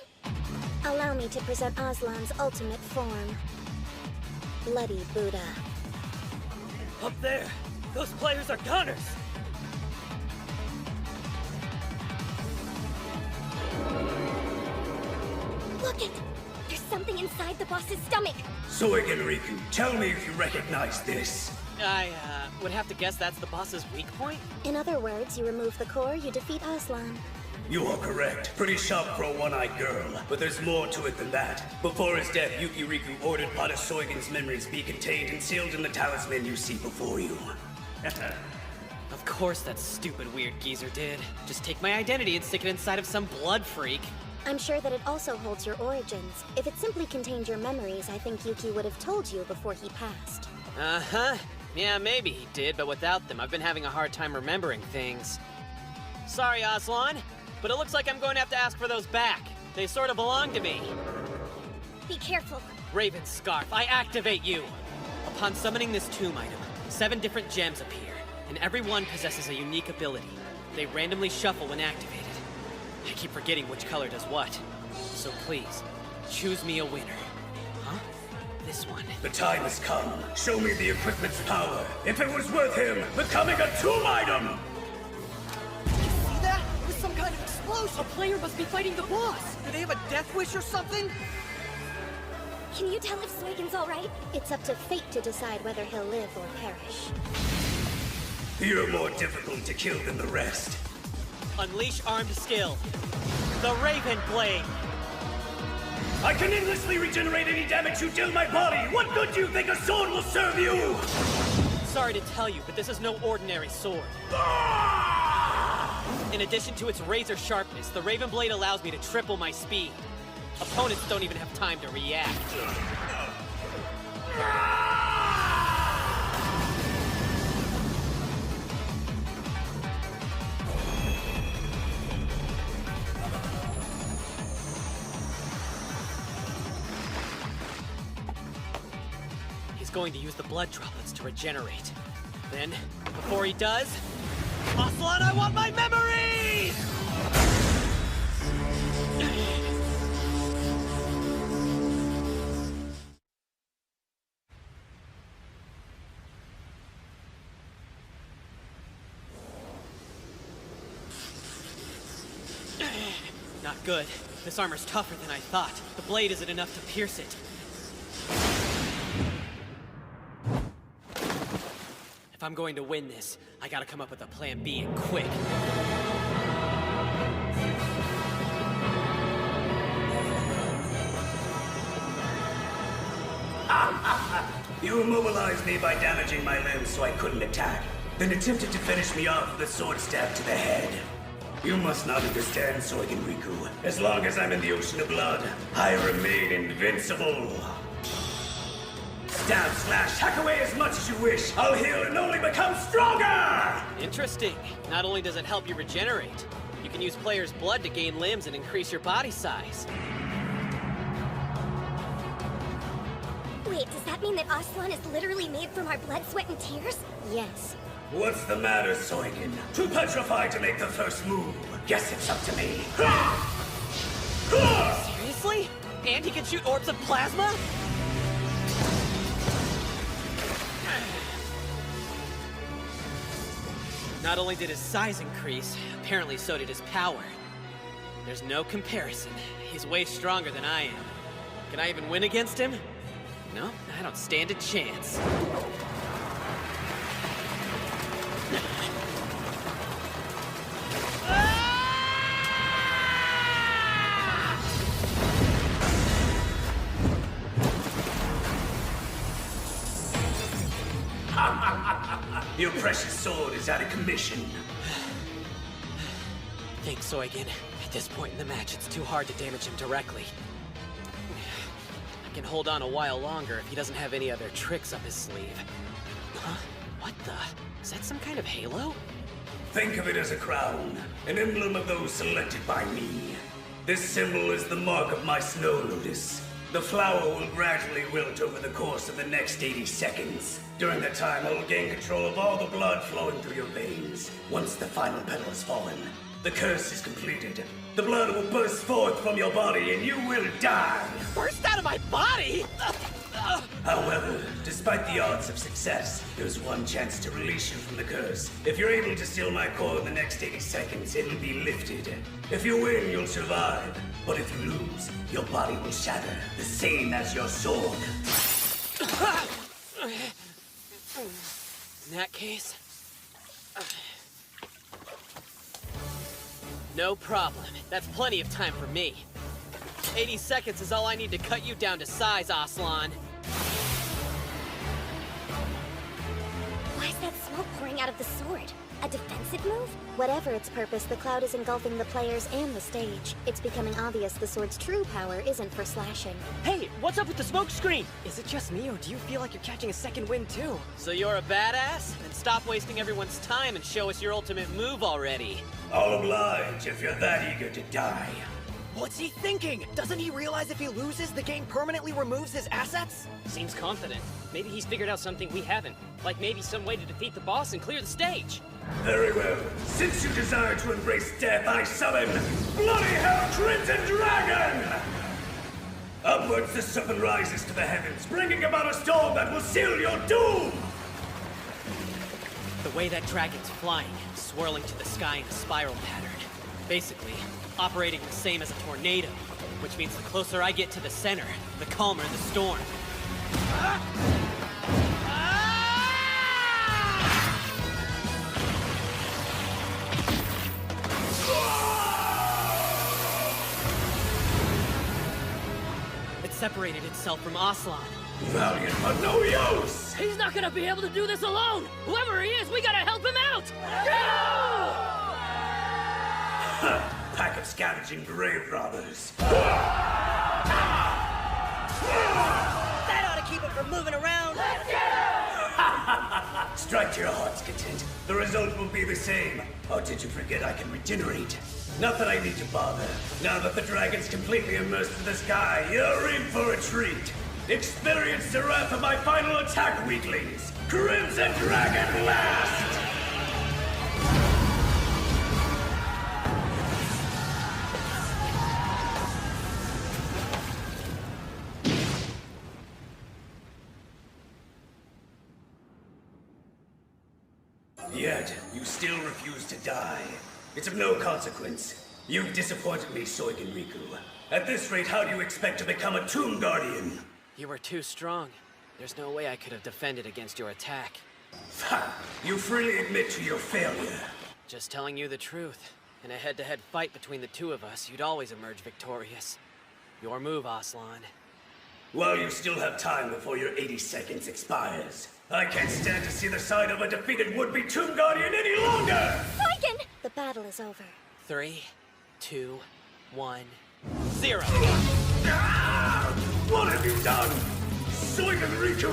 [SPEAKER 6] Allow me to present Aslan's ultimate form. Bloody Buddha.
[SPEAKER 20] Up there! Those players are gunners!
[SPEAKER 6] Look it! There's something inside the boss's stomach!
[SPEAKER 13] Soigen Riku, tell me if you recognize this.
[SPEAKER 3] I, would have to guess that's the boss's weak point?
[SPEAKER 6] In other words, you remove the core, you defeat Aslan.
[SPEAKER 13] You are correct. Pretty sharp for a one-eyed girl. But there's more to it than that. Before his death, Yuki Riku ordered Pada Soigen's memories be contained and sealed in the talisman you see before you.
[SPEAKER 3] Of course that stupid weird geezer did. Just take my identity and stick it inside of some blood freak.
[SPEAKER 6] I'm sure that it also holds your origins. If it simply contained your memories, I think Yuki would have told you before he passed.
[SPEAKER 3] Uh-huh. Yeah, maybe he did, but without them, I've been having a hard time remembering things. Sorry, Aslan, but it looks like I'm going to have to ask for those back. They sort of belong to me.
[SPEAKER 6] Be careful.
[SPEAKER 3] Raven Scarf, I activate you! Upon summoning this tomb item, 7 different gems appear, and every one possesses a unique ability. They randomly shuffle when activated. I keep forgetting which color does what. So please, choose me a winner. Huh? This one.
[SPEAKER 13] The time has come. Show me the equipment's power. If it was worth him becoming a tomb item!
[SPEAKER 20] See that? It was some kind of explosion! A player must be fighting the boss! Do they have a death wish or something?
[SPEAKER 6] Can you tell if Soigen's alright? It's up to fate to decide whether he'll live or perish.
[SPEAKER 13] You're more difficult to kill than the rest.
[SPEAKER 3] Unleash armed skill. The Raven Blade!
[SPEAKER 13] I can endlessly regenerate any damage you deal my body! What good do you think a sword will serve you?
[SPEAKER 3] Sorry to tell you, but this is no ordinary sword. In addition to its razor sharpness, the Raven Blade allows me to triple my speed. Opponents don't even have time to react. He's going to use the blood droplets to regenerate. Then, before he does, Aslan, I want my memories! Not good. This armor's tougher than I thought. The blade isn't enough to pierce it. If I'm going to win this, I gotta come up with a plan B and quick.
[SPEAKER 13] You immobilized me by damaging my limbs so I couldn't attack, then attempted to finish me off with a sword stab to the head. You must not understand, Soigen Riku. As long as I'm in the ocean of blood, I remain invincible. Stab, slash, hack away as much as you wish. I'll heal and only become stronger!
[SPEAKER 3] Interesting. Not only does it help you regenerate, you can use players' blood to gain limbs and increase your body size.
[SPEAKER 6] Wait, does that mean that Aslan is literally made from our blood, sweat, and tears? Yes.
[SPEAKER 13] What's the matter, Soigen? Too petrified to make the first move? Guess it's up to me.
[SPEAKER 3] Seriously? And he can shoot orbs of plasma? Not only did his size increase, apparently so did his power. There's no comparison. He's way stronger than I am. Can I even win against him? No, I don't stand a chance.
[SPEAKER 13] Your precious sword is out of commission.
[SPEAKER 3] Thanks, Soigen. At this point in the match, it's too hard to damage him directly. I can hold on a while longer if he doesn't have any other tricks up his sleeve. Huh? What the? Is that some kind of halo?
[SPEAKER 13] Think of it as a crown, an emblem of those selected by me. This symbol is the mark of my snow lotus. The flower will gradually wilt over the course of the next 80 seconds. During that time, I will gain control of all the blood flowing through your veins. Once the final petal has fallen, the curse is completed. The blood will burst forth from your body and you will die.
[SPEAKER 3] Burst out of my body?
[SPEAKER 13] However, despite the odds of success, there's one chance to release you from the curse. If you're able to steal my core in the next 80 seconds, it'll be lifted. If you win, you'll survive. But if you lose, your body will shatter, the same as your sword.
[SPEAKER 3] In that case... No problem. That's plenty of time for me. 80 seconds is all I need to cut you down to size, Aslan.
[SPEAKER 6] Why is that smoke pouring out of the sword? A defensive move? Whatever its purpose, the cloud is engulfing the players and the stage. It's becoming obvious the sword's true power isn't for slashing.
[SPEAKER 1] Hey, what's up with the smoke screen? Is it just me, or do you feel like you're catching a second wind too?
[SPEAKER 3] So you're a badass? Then stop wasting everyone's time and show us your ultimate move already.
[SPEAKER 13] I'll oblige if you're that eager to die.
[SPEAKER 1] What's he thinking? Doesn't he realize if he loses, the game permanently removes his assets?
[SPEAKER 10] Seems confident. Maybe he's figured out something we haven't. Like maybe some way to defeat the boss and clear the stage.
[SPEAKER 13] Very well. Since you desire to embrace death, I summon Bloody Hell Crimson Dragon! Upwards the serpent rises to the heavens, bringing about a storm that will seal your doom!
[SPEAKER 3] The way that dragon's flying, swirling to the sky in a spiral pattern. Basically, operating the same as a tornado, which means the closer I get to the center, the calmer the storm. It separated itself from Aslan.
[SPEAKER 13] Valiant, but no use!
[SPEAKER 15] He's not gonna be able to do this alone! Whoever he is, we gotta help him out!
[SPEAKER 13] Pack of scavenging grave robbers.
[SPEAKER 20] That ought to keep him from moving around.
[SPEAKER 13] Strike to your heart's content. The result will be the same. Or did you forget I can regenerate? Not that I need to bother. Now that the dragon's completely immersed in the sky, you're in for a treat. Experience the wrath of my final attack, weaklings! Crimson Dragon Blast! Yet, you still refuse to die. It's of no consequence. You've disappointed me, Soigen Riku. At this rate, how do you expect to become a Tomb Guardian?
[SPEAKER 3] You were too strong. There's no way I could have defended against your attack.
[SPEAKER 13] Ha! You freely admit to your failure.
[SPEAKER 3] Just telling you the truth. In a head-to-head fight between the two of us, you'd always emerge victorious. Your move, Aslan.
[SPEAKER 13] While you still have time before your 80 seconds expires, I can't stand to see the sight of a defeated would-be Tomb Guardian any longer!
[SPEAKER 6] Soigen! The battle is over.
[SPEAKER 3] 3, 2, 1, 0.
[SPEAKER 13] What have you done? Soigen Riku!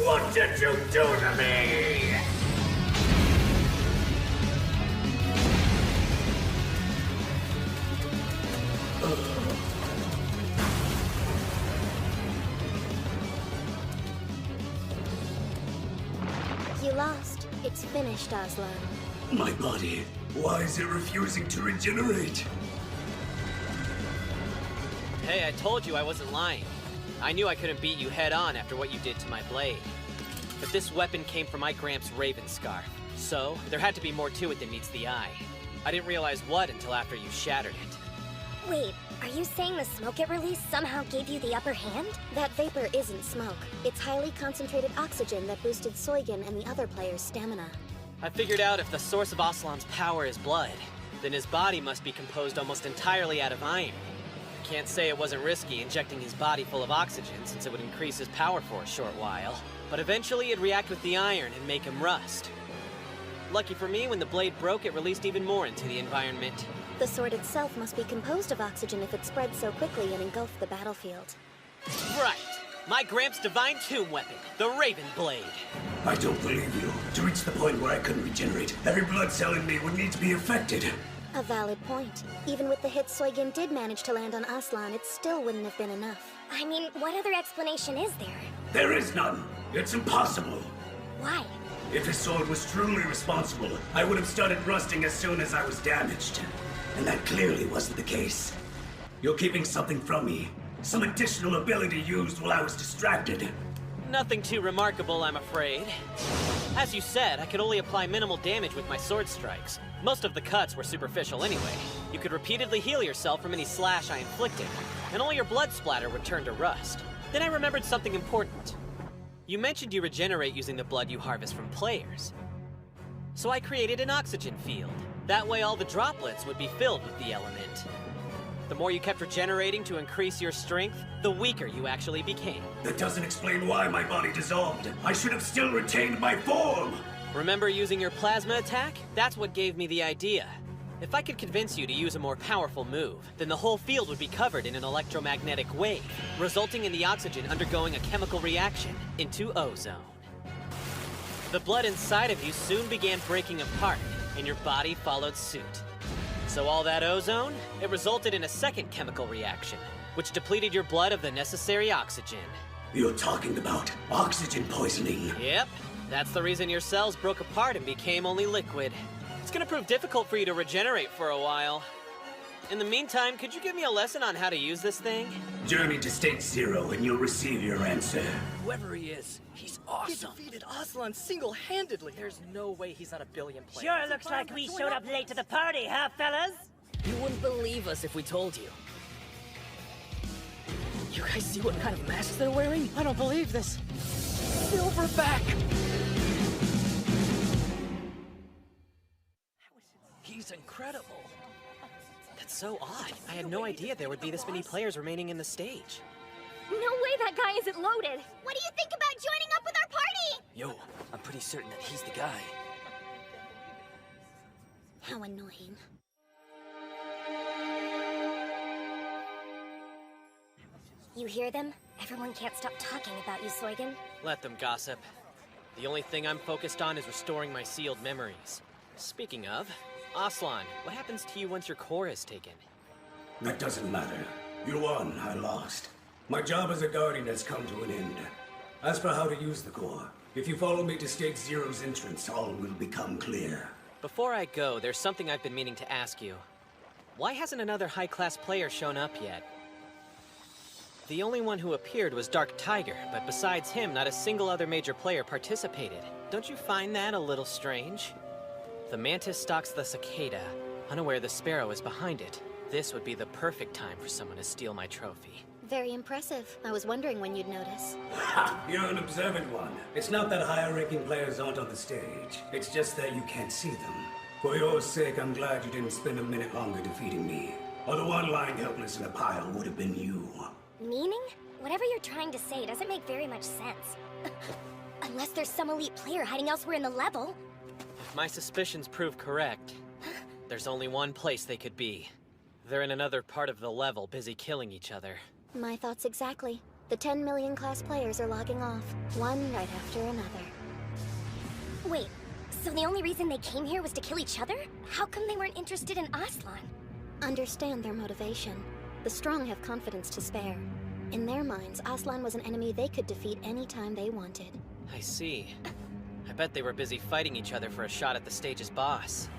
[SPEAKER 13] What did you do to me?
[SPEAKER 6] You lost. It
[SPEAKER 21] It's finished, Aslan.
[SPEAKER 13] My body, why is it refusing to regenerate?
[SPEAKER 3] Hey, I told you I wasn't lying. I knew I couldn't beat you head-on after what you did to my blade. But this weapon came from my Gramps' Raven Scarf, so there had to be more to it than meets the eye. I didn't realize what until after you shattered it.
[SPEAKER 6] Wait, are you saying the smoke it released somehow gave you the upper hand?
[SPEAKER 21] That vapor isn't smoke. It's highly concentrated oxygen that boosted Soigen and the other players' stamina.
[SPEAKER 3] I figured out if the source of Aslan's power is blood, then his body must be composed almost entirely out of iron. Can't say it wasn't risky injecting his body full of oxygen since it would increase his power for a short while. But eventually it'd react with the iron and make him rust. Lucky for me, when the blade broke, it released even more into the environment.
[SPEAKER 21] The sword itself must be composed of oxygen if it spread so quickly and engulfed the battlefield.
[SPEAKER 3] Right! My Gramps' divine tomb weapon, the Raven Blade.
[SPEAKER 13] I don't believe you. To reach the point where I couldn't regenerate, every blood cell in me would need to be affected.
[SPEAKER 21] A valid point. Even with the hit Soigen did manage to land on Aslan, it still wouldn't have been enough.
[SPEAKER 6] I mean, what other explanation is there?
[SPEAKER 13] There is none. It's impossible.
[SPEAKER 6] Why?
[SPEAKER 13] If his sword was truly responsible, I would have started rusting as soon as I was damaged. And that clearly wasn't the case. You're keeping something from me. Some additional ability used while I was distracted.
[SPEAKER 3] Nothing too remarkable, I'm afraid. As you said, I could only apply minimal damage with my sword strikes. Most of the cuts were superficial anyway. You could repeatedly heal yourself from any slash I inflicted, and only your blood splatter would turn to rust. Then I remembered something important. You mentioned you regenerate using the blood you harvest from players. So I created an oxygen field. That way all the droplets would be filled with the element. The more you kept regenerating to increase your strength, the weaker you actually became.
[SPEAKER 13] That doesn't explain why my body dissolved. I should have still retained my form!
[SPEAKER 3] Remember using your plasma attack? That's what gave me the idea. If I could convince you to use a more powerful move, then the whole field would be covered in an electromagnetic wave, resulting in the oxygen undergoing a chemical reaction into ozone. The blood inside of you soon began breaking apart, and your body followed suit. So all that ozone, it resulted in a second chemical reaction, which depleted your blood of the necessary oxygen.
[SPEAKER 13] You're talking about oxygen poisoning.
[SPEAKER 3] Yep, that's the reason your cells broke apart and became only liquid. It's gonna prove difficult for you to regenerate for a while. In the meantime, could you give me a lesson on how to use this thing?
[SPEAKER 13] Journey to State Zero and you'll receive your answer.
[SPEAKER 20] Whoever he is, he's awesome. He defeated Aslan single-handedly. There's no way he's not a billion player.
[SPEAKER 16] Sure looks like we showed up late to the party, huh, fellas?
[SPEAKER 15] You wouldn't believe us if we told you. You guys see what kind of masks they're wearing? I don't believe this. Silverback!
[SPEAKER 20] He's incredible.
[SPEAKER 3] That's so odd. I had no idea there would be this many players remaining in the stage.
[SPEAKER 6] No way that guy isn't loaded! What do you think about joining up with our party?
[SPEAKER 20] Yo, I'm pretty certain that he's the guy.
[SPEAKER 21] How annoying.
[SPEAKER 6] You hear them? Everyone can't stop talking about you, Soigen.
[SPEAKER 3] Let them gossip. The only thing I'm focused on is restoring my sealed memories. Speaking of, Aslan, what happens to you once your core is taken?
[SPEAKER 13] That doesn't matter. You won, I lost. My job as a guardian has come to an end. As for how to use the core, if you follow me to State Zero's entrance, all will become clear.
[SPEAKER 3] Before I go, there's something I've been meaning to ask you. Why hasn't another high-class player shown up yet? The only one who appeared was Dark Tiger, but besides him, not a single other major player participated. Don't you find that a little strange? The mantis stalks the cicada, unaware the sparrow is behind it. This would be the perfect time for someone to steal my trophy.
[SPEAKER 21] Very impressive. I was wondering when you'd notice.
[SPEAKER 13] Ha! You're an observant one. It's not that higher-ranking players aren't on the stage. It's just that you can't see them. For your sake, I'm glad you didn't spend a minute longer defeating me. Or the one lying helpless in a pile would have been you.
[SPEAKER 6] Meaning? Whatever you're trying to say doesn't make very much sense. Unless there's some elite player hiding elsewhere in the level.
[SPEAKER 3] If my suspicions prove correct, there's only one place they could be. They're in another part of the level, busy killing each other.
[SPEAKER 21] My thoughts exactly. The 10 million class players are logging off, one right after another.
[SPEAKER 6] Wait, so the only reason they came here was to kill each other? How come they weren't interested in Aslan?
[SPEAKER 21] Understand their motivation. The strong have confidence to spare. In their minds, Aslan was an enemy they could defeat anytime they wanted.
[SPEAKER 3] I see. I bet they were busy fighting each other for a shot at the stage's boss.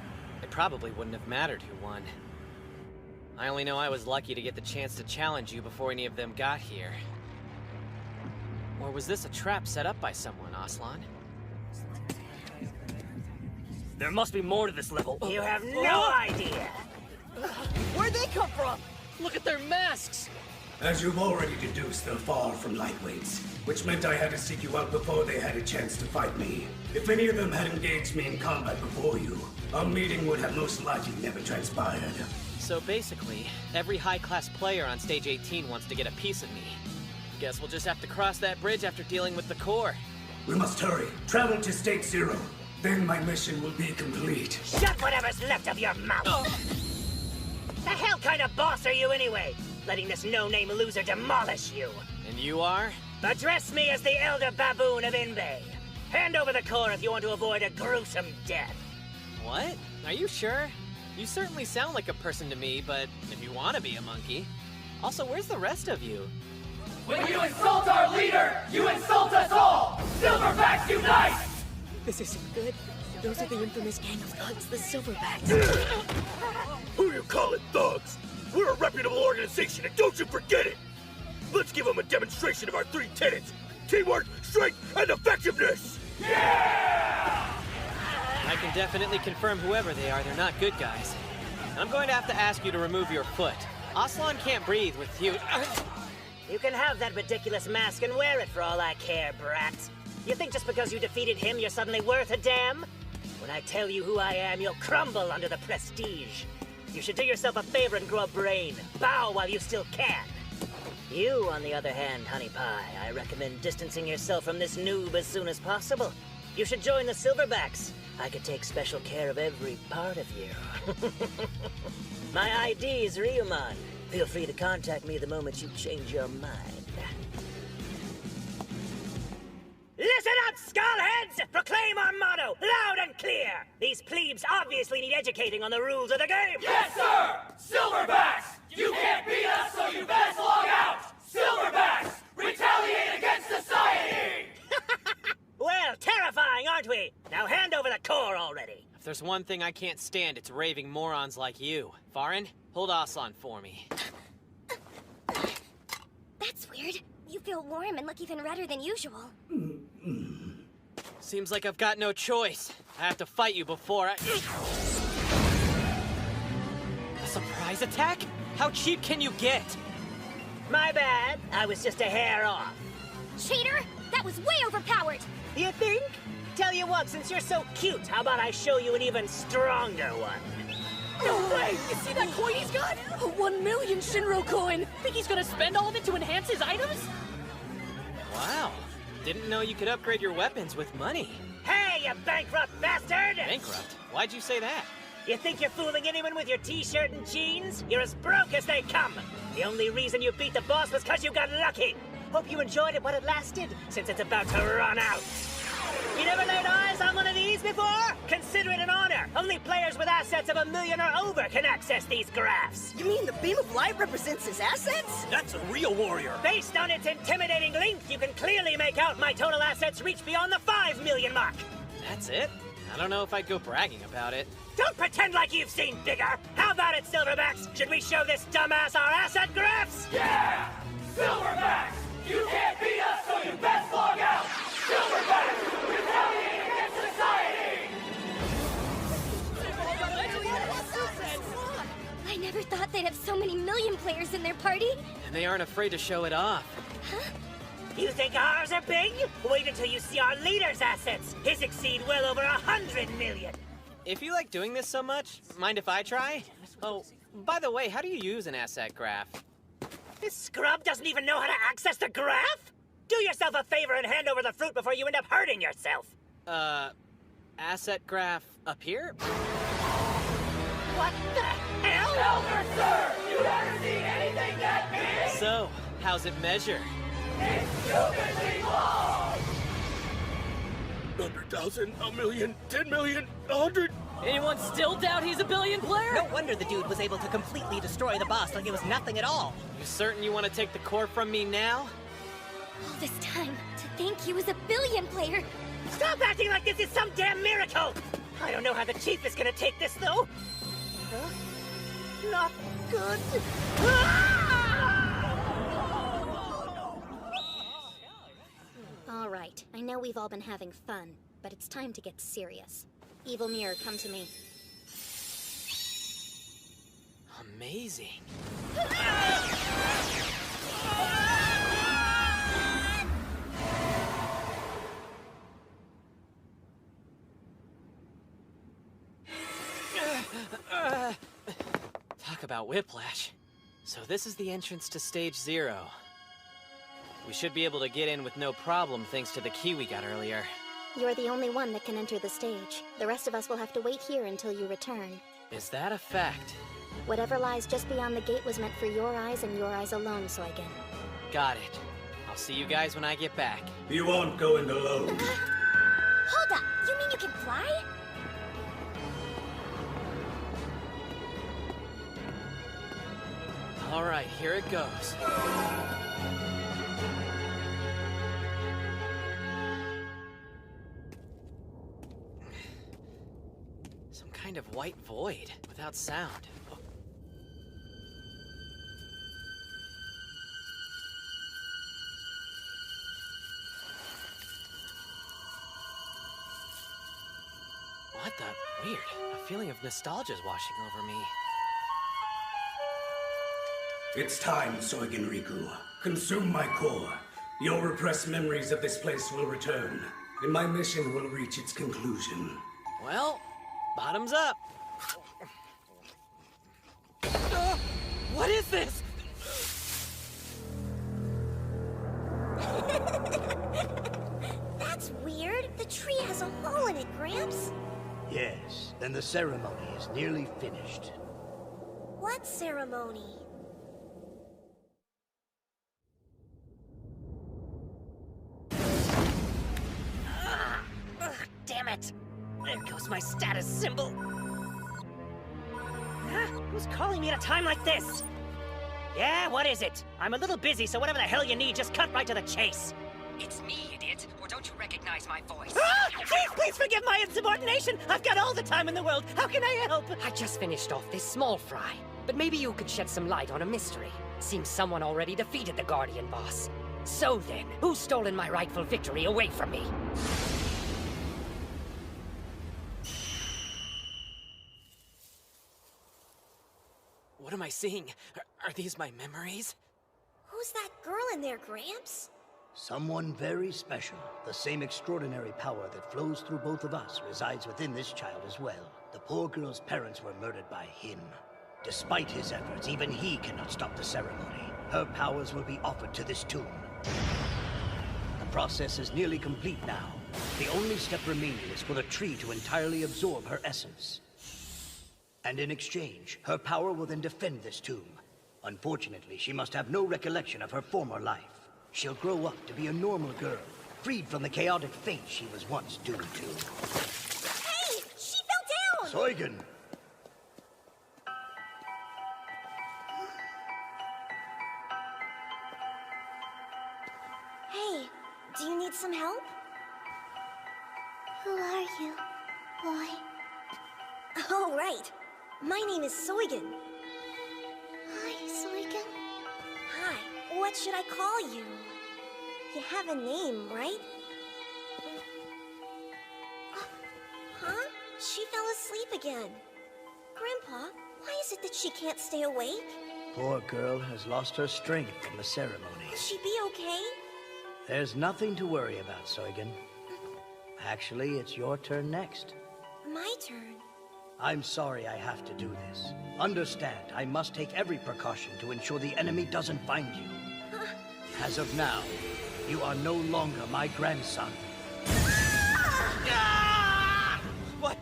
[SPEAKER 3] It probably wouldn't have mattered who won. I only know I was lucky to get the chance to challenge you before any of them got here. Or was this a trap set up by someone, Aslan?
[SPEAKER 16] There must be more to this level.
[SPEAKER 5] You have no idea!
[SPEAKER 15] Where'd they come from? Look at their masks!
[SPEAKER 13] As you've already deduced, they're far from lightweights, which meant I had to seek you out before they had a chance to fight me. If any of them had engaged me in combat before you, our meeting would have most likely never transpired.
[SPEAKER 3] So basically, every high-class player on Stage 18 wants to get a piece of me. Guess we'll just have to cross that bridge after dealing with the core.
[SPEAKER 13] We must hurry. Travel to State Zero. Then my mission will be complete.
[SPEAKER 5] Shut whatever's left of your mouth! The hell kind of boss are you anyway? Letting this no-name loser demolish you.
[SPEAKER 3] And you are?
[SPEAKER 5] Address me as the Elder Baboon of Englisb. Hand over the core if you want to avoid a gruesome death.
[SPEAKER 3] What? Are you sure? You certainly sound like a person to me, but if you want to be a monkey. Also, where's the rest of you?
[SPEAKER 19] When you insult our leader, you insult us all! Silverbacks unite!
[SPEAKER 1] This isn't good. Those are the infamous gang of thugs, the Silverbacks.
[SPEAKER 22] Who you calling thugs? We're a reputable organization, and don't you forget it! Let's give them a demonstration of our three tenets: teamwork, strength, and effectiveness!
[SPEAKER 19] Yeah!
[SPEAKER 3] I can definitely confirm whoever they are, they're not good guys. And I'm going to have to ask you to remove your foot. Aslan can't breathe with you.
[SPEAKER 5] You can have that ridiculous mask and wear it for all I care, brat. You think just because you defeated him, you're suddenly worth a damn? When I tell you who I am, you'll crumble under the prestige. You should do yourself a favor and grow a brain. Bow while you still can. You, on the other hand, Honey Pie, I recommend distancing yourself from this noob as soon as possible. You should join the Silverbacks. I could take special care of every part of you. My ID is Ryuman. Feel free to contact me the moment you change your mind. Listen up, skullheads! Proclaim our motto, loud and clear! These plebes obviously need educating on the rules of the game!
[SPEAKER 19] Yes, sir! Silverbacks! You can't beat us, so you best log out! Silverbacks! Retaliate against society!
[SPEAKER 5] Well, terrifying, aren't we? Now hand over the core already!
[SPEAKER 3] If there's one thing I can't stand, it's raving morons like you. Farin, hold Aslan for me.
[SPEAKER 6] That's weird. You feel warm and look even redder than usual.
[SPEAKER 3] Seems like I've got no choice. I have to fight you before I... A surprise attack? How cheap can you get?
[SPEAKER 5] My bad. I was just a hair off.
[SPEAKER 6] Cheater! That was way overpowered!
[SPEAKER 5] You think? Tell you what, since you're so cute, how about I show you an even stronger one?
[SPEAKER 15] No way! You see that coin he's got? A 1 million Shinro coin! Think he's gonna spend all of it to enhance his items?
[SPEAKER 3] Wow. Didn't know you could upgrade your weapons with money.
[SPEAKER 5] Hey, you bankrupt bastard!
[SPEAKER 3] Bankrupt? Why'd you say that?
[SPEAKER 5] You think you're fooling anyone with your t-shirt and jeans? You're as broke as they come! The only reason you beat the boss was because you got lucky! Hope you enjoyed it while it lasted, since it's about to run out. You never laid eyes on one of these before? Consider it an honor. Only players with assets of $1 million or over can access these graphs.
[SPEAKER 23] You mean the beam of light represents his assets?
[SPEAKER 22] That's a real warrior.
[SPEAKER 5] Based on its intimidating length, you can clearly make out my total assets reach beyond the 5 million mark.
[SPEAKER 3] That's it? I don't know if I'd go bragging about it.
[SPEAKER 5] Don't pretend like you've seen bigger. How about it, Silverbacks? Should we show this dumbass our asset graphs?
[SPEAKER 19] Yeah! Silverbacks! You can't beat us, so you best log out! Silverbacks! Retaliate against society!
[SPEAKER 6] I never thought they'd have so many million players in their party.
[SPEAKER 3] And they aren't afraid to show it off.
[SPEAKER 6] Huh?
[SPEAKER 5] You think ours are big? Wait until you see our leader's assets. His exceed well over 100 million.
[SPEAKER 3] If you like doing this so much, mind if I try? Oh, by the way, how do you use an asset graph?
[SPEAKER 5] This scrub doesn't even know how to access the graph? Do yourself a favor and hand over the fruit before you end up hurting yourself.
[SPEAKER 3] Asset graph up here?
[SPEAKER 5] What the hell?
[SPEAKER 19] Elder Sir! You ever seen anything that big?
[SPEAKER 3] So, how's it measure?
[SPEAKER 19] It's stupidly long!
[SPEAKER 22] 100,000, 1,000,000, 10 million, 100.
[SPEAKER 15] Anyone still doubt he's a billion player?
[SPEAKER 24] No wonder the dude was able to completely destroy the boss like it was nothing at all.
[SPEAKER 3] You certain you want to take the core from me now?
[SPEAKER 6] All this time, to think he was a billion player.
[SPEAKER 5] Stop acting like this is some damn miracle! I don't know how the chief is gonna take this, though. Huh? Not good.
[SPEAKER 6] All right, I know we've all been having fun, but it's time to get serious. Evil Mirror, come to me.
[SPEAKER 3] Amazing. Talk about whiplash. So this is the entrance to Stage 0. We should be able to get in with no problem thanks to the key we got earlier.
[SPEAKER 6] You're the only one that can enter the stage. The rest of us will have to wait here until you return.
[SPEAKER 3] Is that a fact?
[SPEAKER 6] Whatever lies just beyond the gate was meant for your eyes and your eyes alone, Soigen.
[SPEAKER 3] Got it. I'll see you guys when I get back.
[SPEAKER 13] You aren't going alone.
[SPEAKER 6] Hold up! You mean you can fly?
[SPEAKER 3] All right, here it goes. Some kind of white void without sound. Oh. What the? Weird. A feeling of nostalgia's washing over me.
[SPEAKER 13] It's time, Soigen Riku. Consume my core. Your repressed memories of this place will return, and my mission will reach its conclusion.
[SPEAKER 3] Well, bottoms up. What is this?
[SPEAKER 6] That's weird. The tree has a hole in it, Gramps.
[SPEAKER 17] Yes, then the ceremony is nearly finished.
[SPEAKER 6] What ceremony?
[SPEAKER 5] Damn it! There goes my status symbol. Huh? Who's calling me at a time like this? Yeah, what is it? I'm a little busy, so whatever the hell you need, just cut right to the chase.
[SPEAKER 2] It's me, idiot. Or don't you recognize my voice?
[SPEAKER 5] Ah! Please forgive my insubordination! I've got all the time in the world! How can I help?
[SPEAKER 2] I just finished off this small fry, but maybe you could shed some light on a mystery. Seems someone already defeated the Guardian boss. So then, who's stolen my rightful victory away from me?
[SPEAKER 3] What am I seeing? Are these my memories?
[SPEAKER 6] Who's that girl in there, Gramps?
[SPEAKER 17] Someone very special. The same extraordinary power that flows through both of us resides within this child as well. The poor girl's parents were murdered by him. Despite his efforts, even he cannot stop the ceremony. Her powers will be offered to this tomb. The process is nearly complete now. The only step remaining is for the tree to entirely absorb her essence. And in exchange, her power will then defend this tomb. Unfortunately, she must have no recollection of her former life. She'll grow up to be a normal girl, freed from the chaotic fate she was once doomed to.
[SPEAKER 6] Hey! She fell down!
[SPEAKER 17] Soigen!
[SPEAKER 6] Hey, do you need some help? Who are you, boy? Oh, right. My name is Soigen. Hi, Soigen. Hi, what should I call you? You have a name, right? Huh? She fell asleep again. Grandpa, why is it that she can't stay awake?
[SPEAKER 17] Poor girl has lost her strength in the ceremony.
[SPEAKER 6] Will she be okay?
[SPEAKER 17] There's nothing to worry about, Soigen. Actually, it's your turn next.
[SPEAKER 6] My turn?
[SPEAKER 17] I'm sorry I have to do this. Understand, I must take every precaution to ensure the enemy doesn't find you. As of now, you are no longer my grandson.
[SPEAKER 3] What?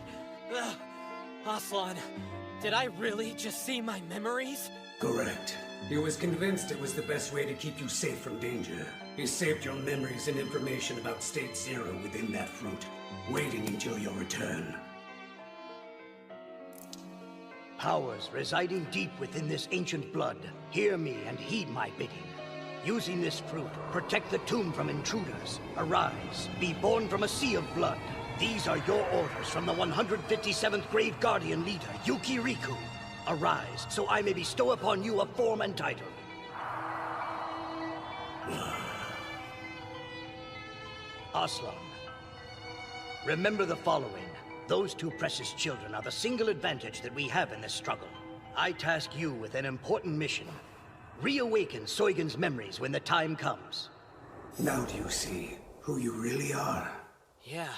[SPEAKER 3] Aslan, did I really just see my memories?
[SPEAKER 13] Correct. He was convinced it was the best way to keep you safe from danger. He saved your memories and information about State Zero within that fruit, waiting until your return.
[SPEAKER 17] Powers residing deep within this ancient blood, hear me and heed my bidding. Using this fruit, protect the tomb from intruders. Arise, be born from a sea of blood. These are your orders from the 157th Grave Guardian leader, Yuki Riku. Arise, so I may bestow upon you a form and title. Aslan, remember the following. Those two precious children are the single advantage that we have in this struggle. I task you with an important mission. Reawaken Soigen's memories when the time comes.
[SPEAKER 13] Now do you see who you really are?
[SPEAKER 3] Yeah,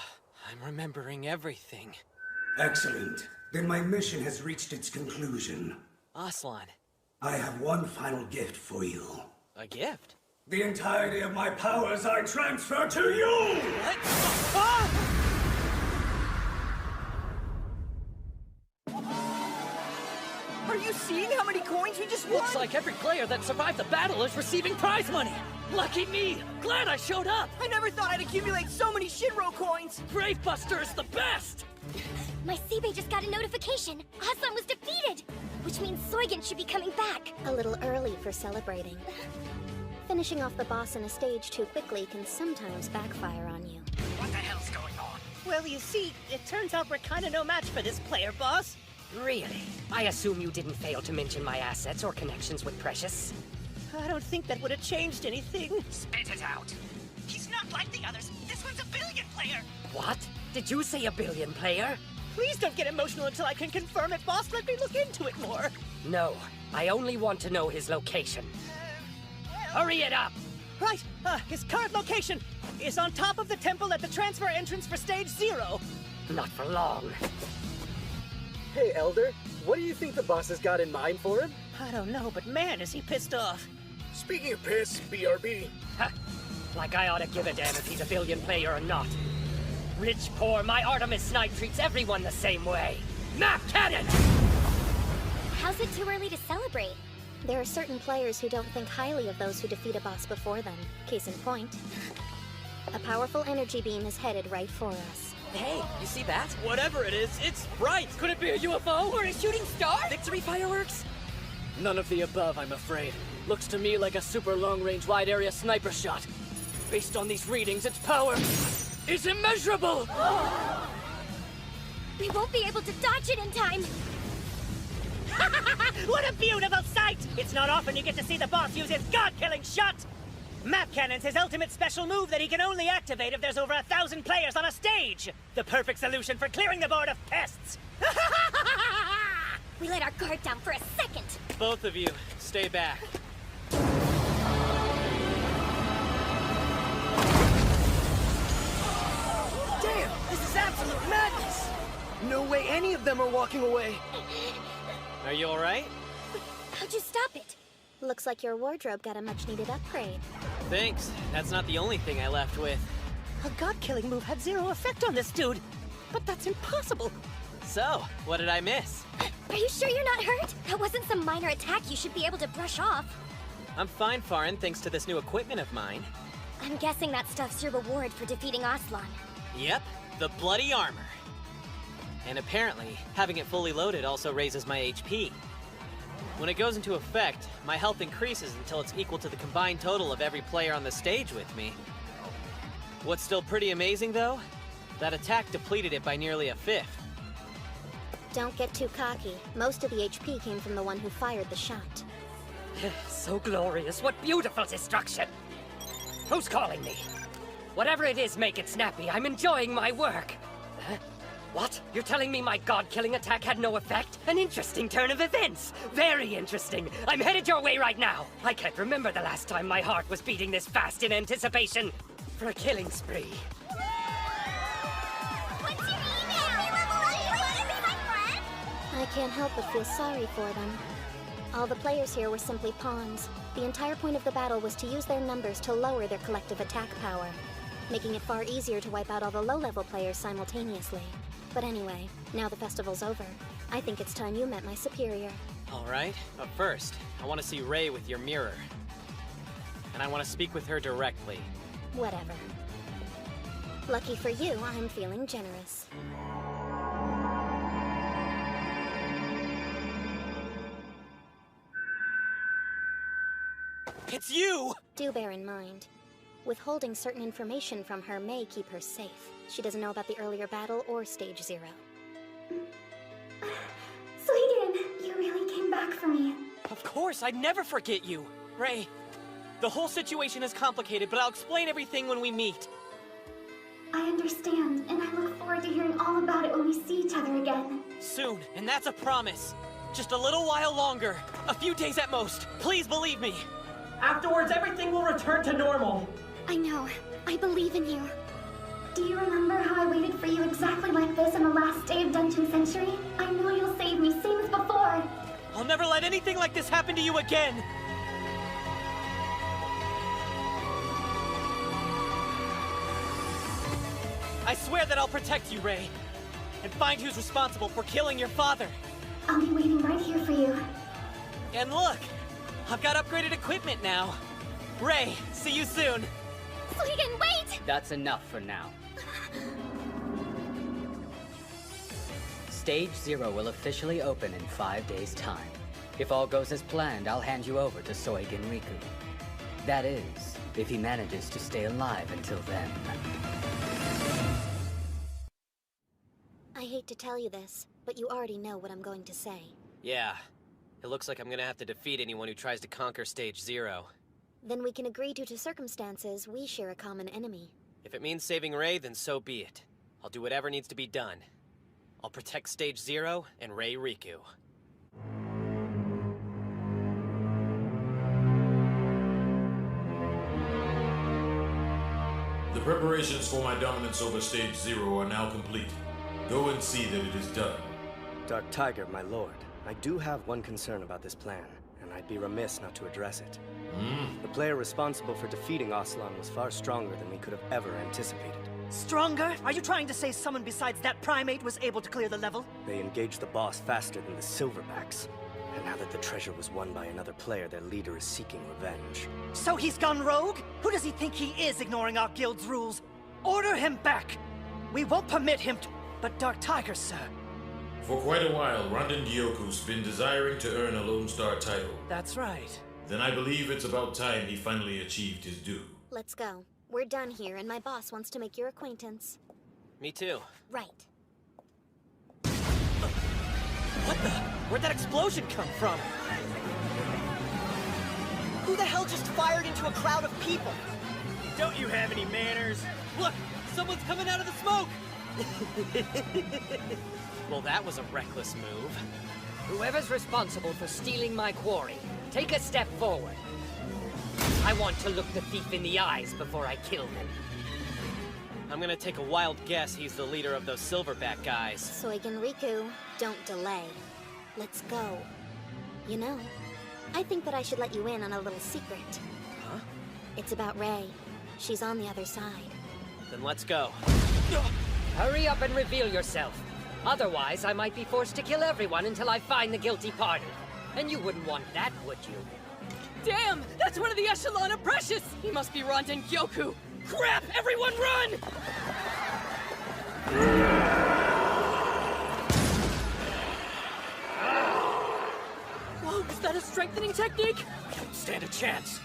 [SPEAKER 3] I'm remembering everything.
[SPEAKER 13] Excellent. Then my mission has reached its conclusion.
[SPEAKER 3] Aslan.
[SPEAKER 13] I have one final gift for you.
[SPEAKER 3] A gift?
[SPEAKER 13] The entirety of my powers I transfer to you!
[SPEAKER 3] What? Ah!
[SPEAKER 23] Are you seeing how many coins we just won?
[SPEAKER 15] Looks like every player that survived the battle is receiving prize money. Lucky me! Glad I showed up!
[SPEAKER 23] I never thought I'd accumulate so many Shinro coins!
[SPEAKER 15] Gravebuster is the best!
[SPEAKER 6] My Seibei just got a notification. Aslan was defeated! Which means Soigen should be coming back.
[SPEAKER 7] A little early for celebrating. Finishing off the boss in a stage too quickly can sometimes backfire on you.
[SPEAKER 2] What the hell's going on?
[SPEAKER 23] Well, you see, it turns out we're kinda no match for this player, boss.
[SPEAKER 2] Really? I assume you didn't fail to mention my assets or connections with Precious.
[SPEAKER 23] I don't think that would have changed anything.
[SPEAKER 2] Spit it out!
[SPEAKER 23] He's not like the others. This one's a billion player.
[SPEAKER 2] What? Did you say a billion player?
[SPEAKER 23] Please don't get emotional until I can confirm it, boss. Let me look into it more.
[SPEAKER 2] No, I only want to know his location. Hurry it up!
[SPEAKER 23] Right, his current location is on top of the temple at the transfer entrance for stage 0.
[SPEAKER 2] Not for long.
[SPEAKER 1] Hey, Elder. What do you think the boss has got in mind for him?
[SPEAKER 23] I don't know, but man, is he pissed off.
[SPEAKER 22] Speaking of piss, BRB.
[SPEAKER 2] Ha! Like I ought to give a damn if he's a billion player or not. Rich, poor, my Artemis Snipe treats everyone the same way. Map cannon!
[SPEAKER 6] How's it too early to celebrate?
[SPEAKER 7] There are certain players who don't think highly of those who defeat a boss before them. Case in point. A powerful energy beam is headed right for us.
[SPEAKER 1] Hey, you see that?
[SPEAKER 3] Whatever it is, it's bright!
[SPEAKER 15] Could it be a UFO?
[SPEAKER 1] Or a shooting star? Victory fireworks?
[SPEAKER 15] None of the above, I'm afraid. Looks to me like a super long-range wide-area sniper shot. Based on these readings, its power is immeasurable!
[SPEAKER 6] We won't be able to dodge it in time!
[SPEAKER 23] What a beautiful sight! It's not often you get to see the boss use his god-killing shot! Map Cannon's his ultimate special move that he can only activate if there's over 1,000 players on a stage! The perfect solution for clearing the board of pests!
[SPEAKER 6] We let our guard down for a second!
[SPEAKER 3] Both of you, stay back.
[SPEAKER 20] Damn, this is absolute madness! No way any of them are walking away.
[SPEAKER 3] Are you alright?
[SPEAKER 6] How'd you stop it?
[SPEAKER 7] Looks like your wardrobe got a much-needed upgrade.
[SPEAKER 3] Thanks. That's not the only thing I left with.
[SPEAKER 23] A god-killing move had 0 effect on this dude. But that's impossible.
[SPEAKER 3] So, what did I miss?
[SPEAKER 6] Are you sure you're not hurt? That wasn't some minor attack you should be able to brush off.
[SPEAKER 3] I'm fine, Farin, thanks to this new equipment of mine.
[SPEAKER 6] I'm guessing that stuff's your reward for defeating Aslan.
[SPEAKER 3] Yep, the bloody armor. And apparently, having it fully loaded also raises my HP. When it goes into effect, my health increases until it's equal to the combined total of every player on the stage with me. What's still pretty amazing, though? That attack depleted it by nearly a fifth.
[SPEAKER 7] Don't get too cocky. Most of the HP came from the one who fired the shot.
[SPEAKER 2] So glorious, what beautiful destruction! Who's calling me? Whatever it is, make it snappy. I'm enjoying my work. What? You're telling me my god-killing attack had no effect? An interesting turn of events. Very interesting. I'm headed your way right now. I can't remember the last time my heart was beating this fast in anticipation for a killing spree.
[SPEAKER 6] What's your email?
[SPEAKER 7] I can't help but feel sorry for them. All the players here were simply pawns. The entire point of the battle was to use their numbers to lower their collective attack power, making it far easier to wipe out all the low-level players simultaneously. But anyway, now the festival's over. I think it's time you met my superior.
[SPEAKER 3] Alright, but first, I want to see Ray with your mirror. And I want to speak with her directly.
[SPEAKER 7] Whatever. Lucky for you, I'm feeling generous.
[SPEAKER 3] It's you!
[SPEAKER 7] Do bear in mind, withholding certain information from her may keep her safe. She doesn't know about the earlier battle or Stage 0.
[SPEAKER 11] Suigen, you really came back for me.
[SPEAKER 3] Of course, I'd never forget you. Ray, the whole situation is complicated, but I'll explain everything when we meet.
[SPEAKER 11] I understand, and I look forward to hearing all about it when we see each other again.
[SPEAKER 3] Soon, and that's a promise. Just a little while longer. A few days at most. Please believe me.
[SPEAKER 23] Afterwards, everything will return to normal.
[SPEAKER 11] I know. I believe in you. Do you remember how I waited for you exactly like this on the last day of Dungeon Century? I know you'll save me, same as before.
[SPEAKER 3] I'll never let anything like this happen to you again. I swear that I'll protect you, Ray. And find who's responsible for killing your father.
[SPEAKER 11] I'll be waiting right here for you.
[SPEAKER 3] And look, I've got upgraded equipment now. Ray, see you soon.
[SPEAKER 11] Suigen, wait!
[SPEAKER 10] That's enough for now. Stage 0 will officially open in 5 days' time. If all goes as planned, I'll hand you over to Suigen Riku. That is, if he manages to stay alive until then.
[SPEAKER 7] I hate to tell you this, but you already know what I'm going to say.
[SPEAKER 3] Yeah, it looks like I'm gonna have to defeat anyone who tries to conquer Stage 0.
[SPEAKER 7] Then we can agree due to circumstances we share a common enemy.
[SPEAKER 3] If it means saving Ray, then so be it. I'll do whatever needs to be done. I'll protect Stage 0 and Ray Riku.
[SPEAKER 9] The preparations for my dominance over Stage 0 are now complete. Go and see that it is done.
[SPEAKER 12] Dark Tiger, my lord, I do have one concern about this plan, and I'd be remiss not to address it. The player responsible for defeating Aslan was far stronger than we could have ever anticipated.
[SPEAKER 20] Stronger? Are you trying to say someone besides that primate was able to clear the level?
[SPEAKER 12] They engaged the boss faster than the Silverbacks. And now that the treasure was won by another player, their leader is seeking revenge.
[SPEAKER 20] So he's gone rogue? Who does he think he is, ignoring our guild's rules? Order him back! We won't permit him to... But Dark Tiger, sir.
[SPEAKER 9] For quite a while, Rondon Gyoku's been desiring to earn a Lone Star title.
[SPEAKER 20] That's right.
[SPEAKER 9] Then I believe it's about time he finally achieved his due.
[SPEAKER 7] Let's go. We're done here, and my boss wants to make your acquaintance.
[SPEAKER 3] Me too.
[SPEAKER 7] Right.
[SPEAKER 3] What the? Where'd that explosion come from?
[SPEAKER 24] Who the hell just fired into a crowd of people?
[SPEAKER 3] Don't you have any manners? Look, someone's coming out of the smoke! Well, that was a reckless move.
[SPEAKER 2] Whoever's responsible for stealing my quarry, take a step forward. I want to look the thief in the eyes before I kill him.
[SPEAKER 3] I'm gonna take a wild guess he's the leader of those Silverback guys.
[SPEAKER 7] Suigen Riku, don't delay. Let's go. You know, I think that I should let you in on a little secret.
[SPEAKER 3] Huh?
[SPEAKER 7] It's about Ray. She's on the other side.
[SPEAKER 3] Then let's go.
[SPEAKER 2] Hurry up and reveal yourself. Otherwise, I might be forced to kill everyone until I find the guilty party. And you wouldn't want that, would you?
[SPEAKER 1] Damn! That's one of the Echelon of Precious! He must be Rondon Gyoku! Crap! Everyone run! Whoa, is that a strengthening technique?
[SPEAKER 3] We don't stand a chance.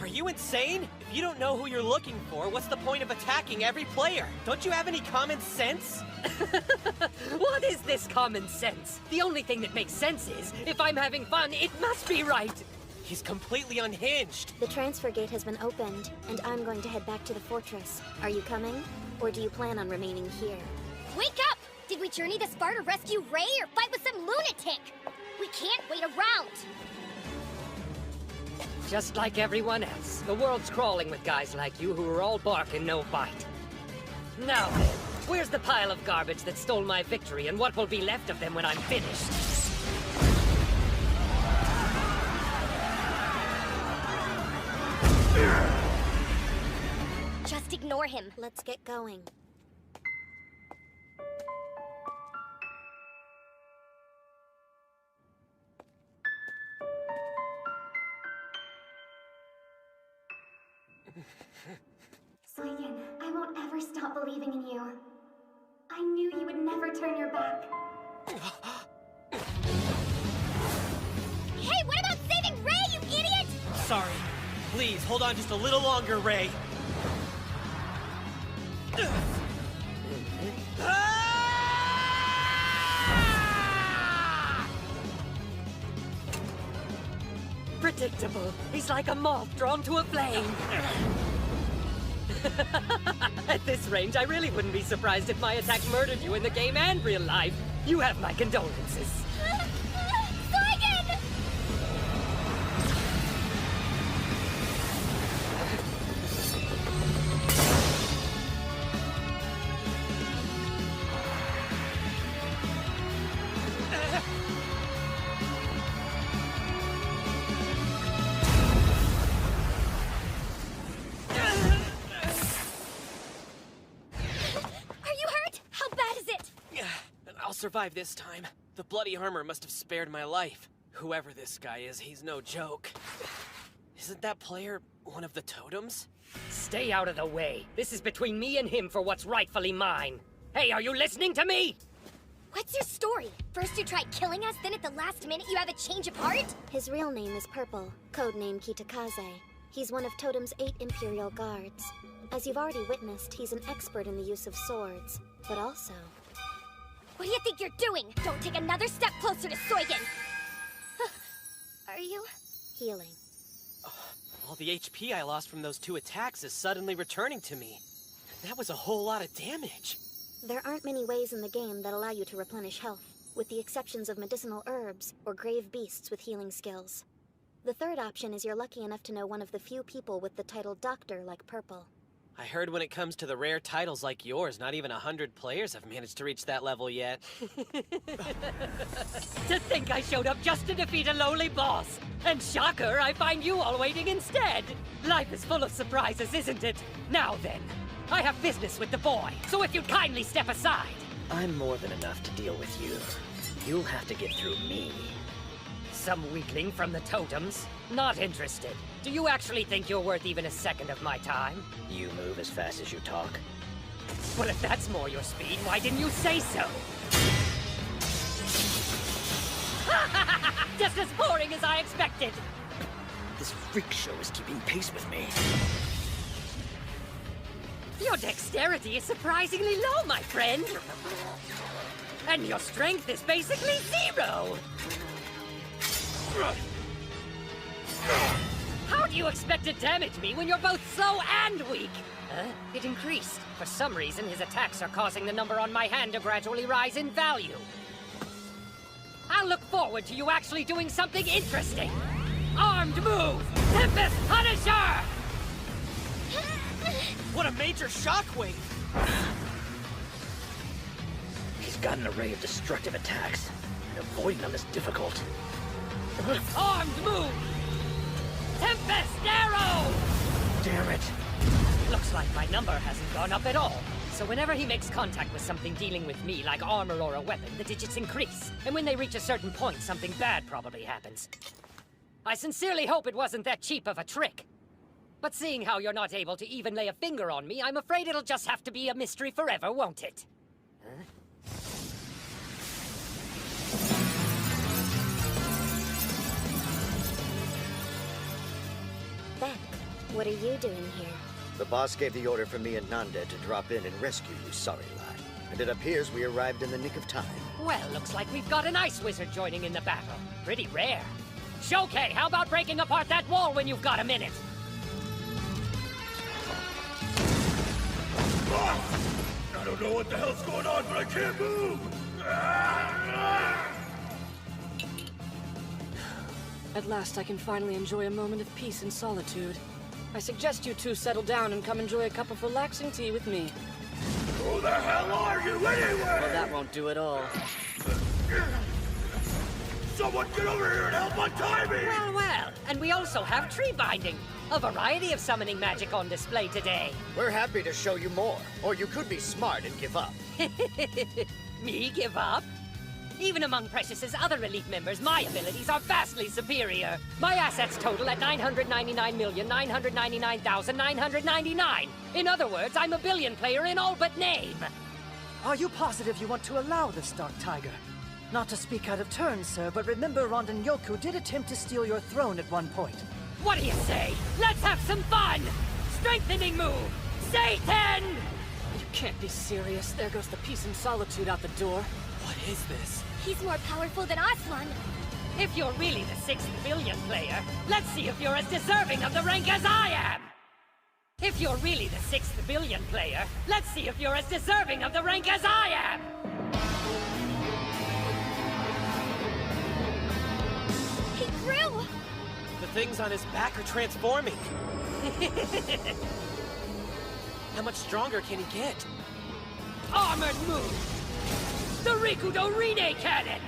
[SPEAKER 3] Are you insane? If you don't know who you're looking for, what's the point of attacking every player? Don't you have any common sense?
[SPEAKER 2] What is this common sense? The only thing that makes sense is, if I'm having fun, it must be right.
[SPEAKER 3] He's completely unhinged.
[SPEAKER 7] The transfer gate has been opened, and I'm going to head back to the fortress. Are you coming? Or do you plan on remaining here?
[SPEAKER 6] Wake up! Did we journey this far to rescue Ray or fight with some lunatic? We can't wait around!
[SPEAKER 2] Just like everyone else, the world's crawling with guys like you who are all bark and no bite. Now then, where's the pile of garbage that stole my victory, and what will be left of them when I'm finished?
[SPEAKER 6] Just ignore him.
[SPEAKER 7] Let's get going.
[SPEAKER 11] Suigen, I won't ever never stop believing in you. I knew you would never turn your back.
[SPEAKER 6] Hey, what about saving Ray, you idiot?
[SPEAKER 3] Sorry. Please, hold on just a little longer, Ray.
[SPEAKER 2] Predictable. He's like a moth drawn to a flame. At this range, I really wouldn't be surprised if my attack murdered you in the game and real life. You have my condolences.
[SPEAKER 6] Saigan!
[SPEAKER 3] I'll survive this time. The bloody armor must have spared my life. Whoever this guy is, he's no joke. Isn't that player one of the totems?
[SPEAKER 2] Stay out of the way. This is between me and him for what's rightfully mine. Hey, are you listening to me?
[SPEAKER 6] What's your story? First you try killing us, then at the last minute you have a change of heart?
[SPEAKER 7] His real name is Purple, codename Kitakaze. He's one of Totem's 8 Imperial Guards. As you've already witnessed, he's an expert in the use of swords, but also...
[SPEAKER 6] What do you think you're doing? Don't take another step closer to Soigan! Are you...
[SPEAKER 7] healing.
[SPEAKER 3] All the HP I lost from those 2 attacks is suddenly returning to me. That was a whole lot of damage.
[SPEAKER 7] There aren't many ways in the game that allow you to replenish health, with the exceptions of medicinal herbs or grave beasts with healing skills. The third option is you're lucky enough to know one of the few people with the title Doctor like Purple.
[SPEAKER 3] I heard when it comes to the rare titles like yours, not even 100 players have managed to reach that level yet.
[SPEAKER 2] To think I showed up just to defeat a lowly boss! And shocker, I find you all waiting instead! Life is full of surprises, isn't it? Now then, I have business with the boy, so if you'd kindly step aside.
[SPEAKER 5] I'm more than enough to deal with you. You'll have to get through me.
[SPEAKER 2] Some weakling from the totems? Not interested. Do you actually think you're worth even a second of my time?
[SPEAKER 5] You move as fast as you talk.
[SPEAKER 2] Well, if that's more your speed, why didn't you say so? Just as boring as I expected!
[SPEAKER 5] This freak show is keeping pace with me.
[SPEAKER 2] Your dexterity is surprisingly low, my friend! And your strength is basically 0! How do you expect to damage me when you're both slow and weak? It increased. For some reason, his attacks are causing the number on my hand to gradually rise in value. I'll look forward to you actually doing something interesting. Armed move! Tempest Punisher!
[SPEAKER 3] What a major shockwave!
[SPEAKER 5] He's got an array of destructive attacks, and avoiding them is difficult.
[SPEAKER 2] Armed move! Tempest Arrow!
[SPEAKER 5] Damn it.
[SPEAKER 2] Looks like my number hasn't gone up at all. So whenever he makes contact with something dealing with me, like armor or a weapon, the digits increase. And when they reach a certain point, something bad probably happens. I sincerely hope it wasn't that cheap of a trick. But seeing how you're not able to even lay a finger on me, I'm afraid it'll just have to be a mystery forever, won't it?
[SPEAKER 7] Beck, what are you doing here?
[SPEAKER 4] The boss gave the order for me and Nanda to drop in and rescue you, sorry lad. And it appears we arrived in the nick of time.
[SPEAKER 2] Well, looks like we've got an ice wizard joining in the battle. Pretty rare. Shokei, how about breaking apart that wall when you've got a minute?
[SPEAKER 22] I don't know what the hell's going on, but I can't move!
[SPEAKER 8] At last I can finally enjoy a moment of peace and solitude. I suggest you two settle down and come enjoy a cup of relaxing tea with me.
[SPEAKER 22] Who the hell are you anyway?
[SPEAKER 8] Well, that won't do at all.
[SPEAKER 22] Someone get over here and help untie me!
[SPEAKER 2] Well, well, and we also have tree binding. A variety of summoning magic on display today.
[SPEAKER 4] We're happy to show you more, or you could be smart and give up.
[SPEAKER 2] Me give up? Even among Precious's other elite members, my abilities are vastly superior. My assets total at 999,999,999. In other words, I'm a billion player in all but name.
[SPEAKER 20] Are you positive you want to allow this, Dark Tiger? Not to speak out of turn, sir, but remember Rondon Yoku did attempt to steal your throne at one point.
[SPEAKER 2] What do you say? Let's have some fun! Strengthening move! Satan!
[SPEAKER 8] You can't be serious. There goes the peace and solitude out the door.
[SPEAKER 3] What is this?
[SPEAKER 6] He's more powerful than Aslan.
[SPEAKER 2] If you're really the 6th billion player, let's see if you're as deserving of the rank as I am! If you're really the 6th billion player, let's see if you're as deserving of the rank as I am!
[SPEAKER 6] He grew!
[SPEAKER 3] The things on his back are transforming. How much stronger can he get?
[SPEAKER 2] Armored move! The Rikudo Rine Cannon!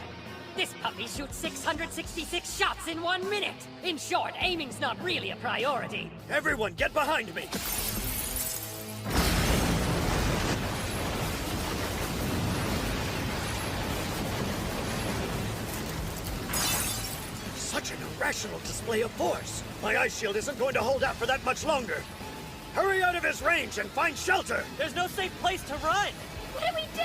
[SPEAKER 2] This puppy shoots 666 shots in 1 minute! In short, aiming's not really a priority.
[SPEAKER 22] Everyone, get behind me! Such an irrational display of force! My ice shield isn't going to hold out for that much longer! Hurry out of his range and find shelter!
[SPEAKER 3] There's no safe place to run!
[SPEAKER 6] What do we do?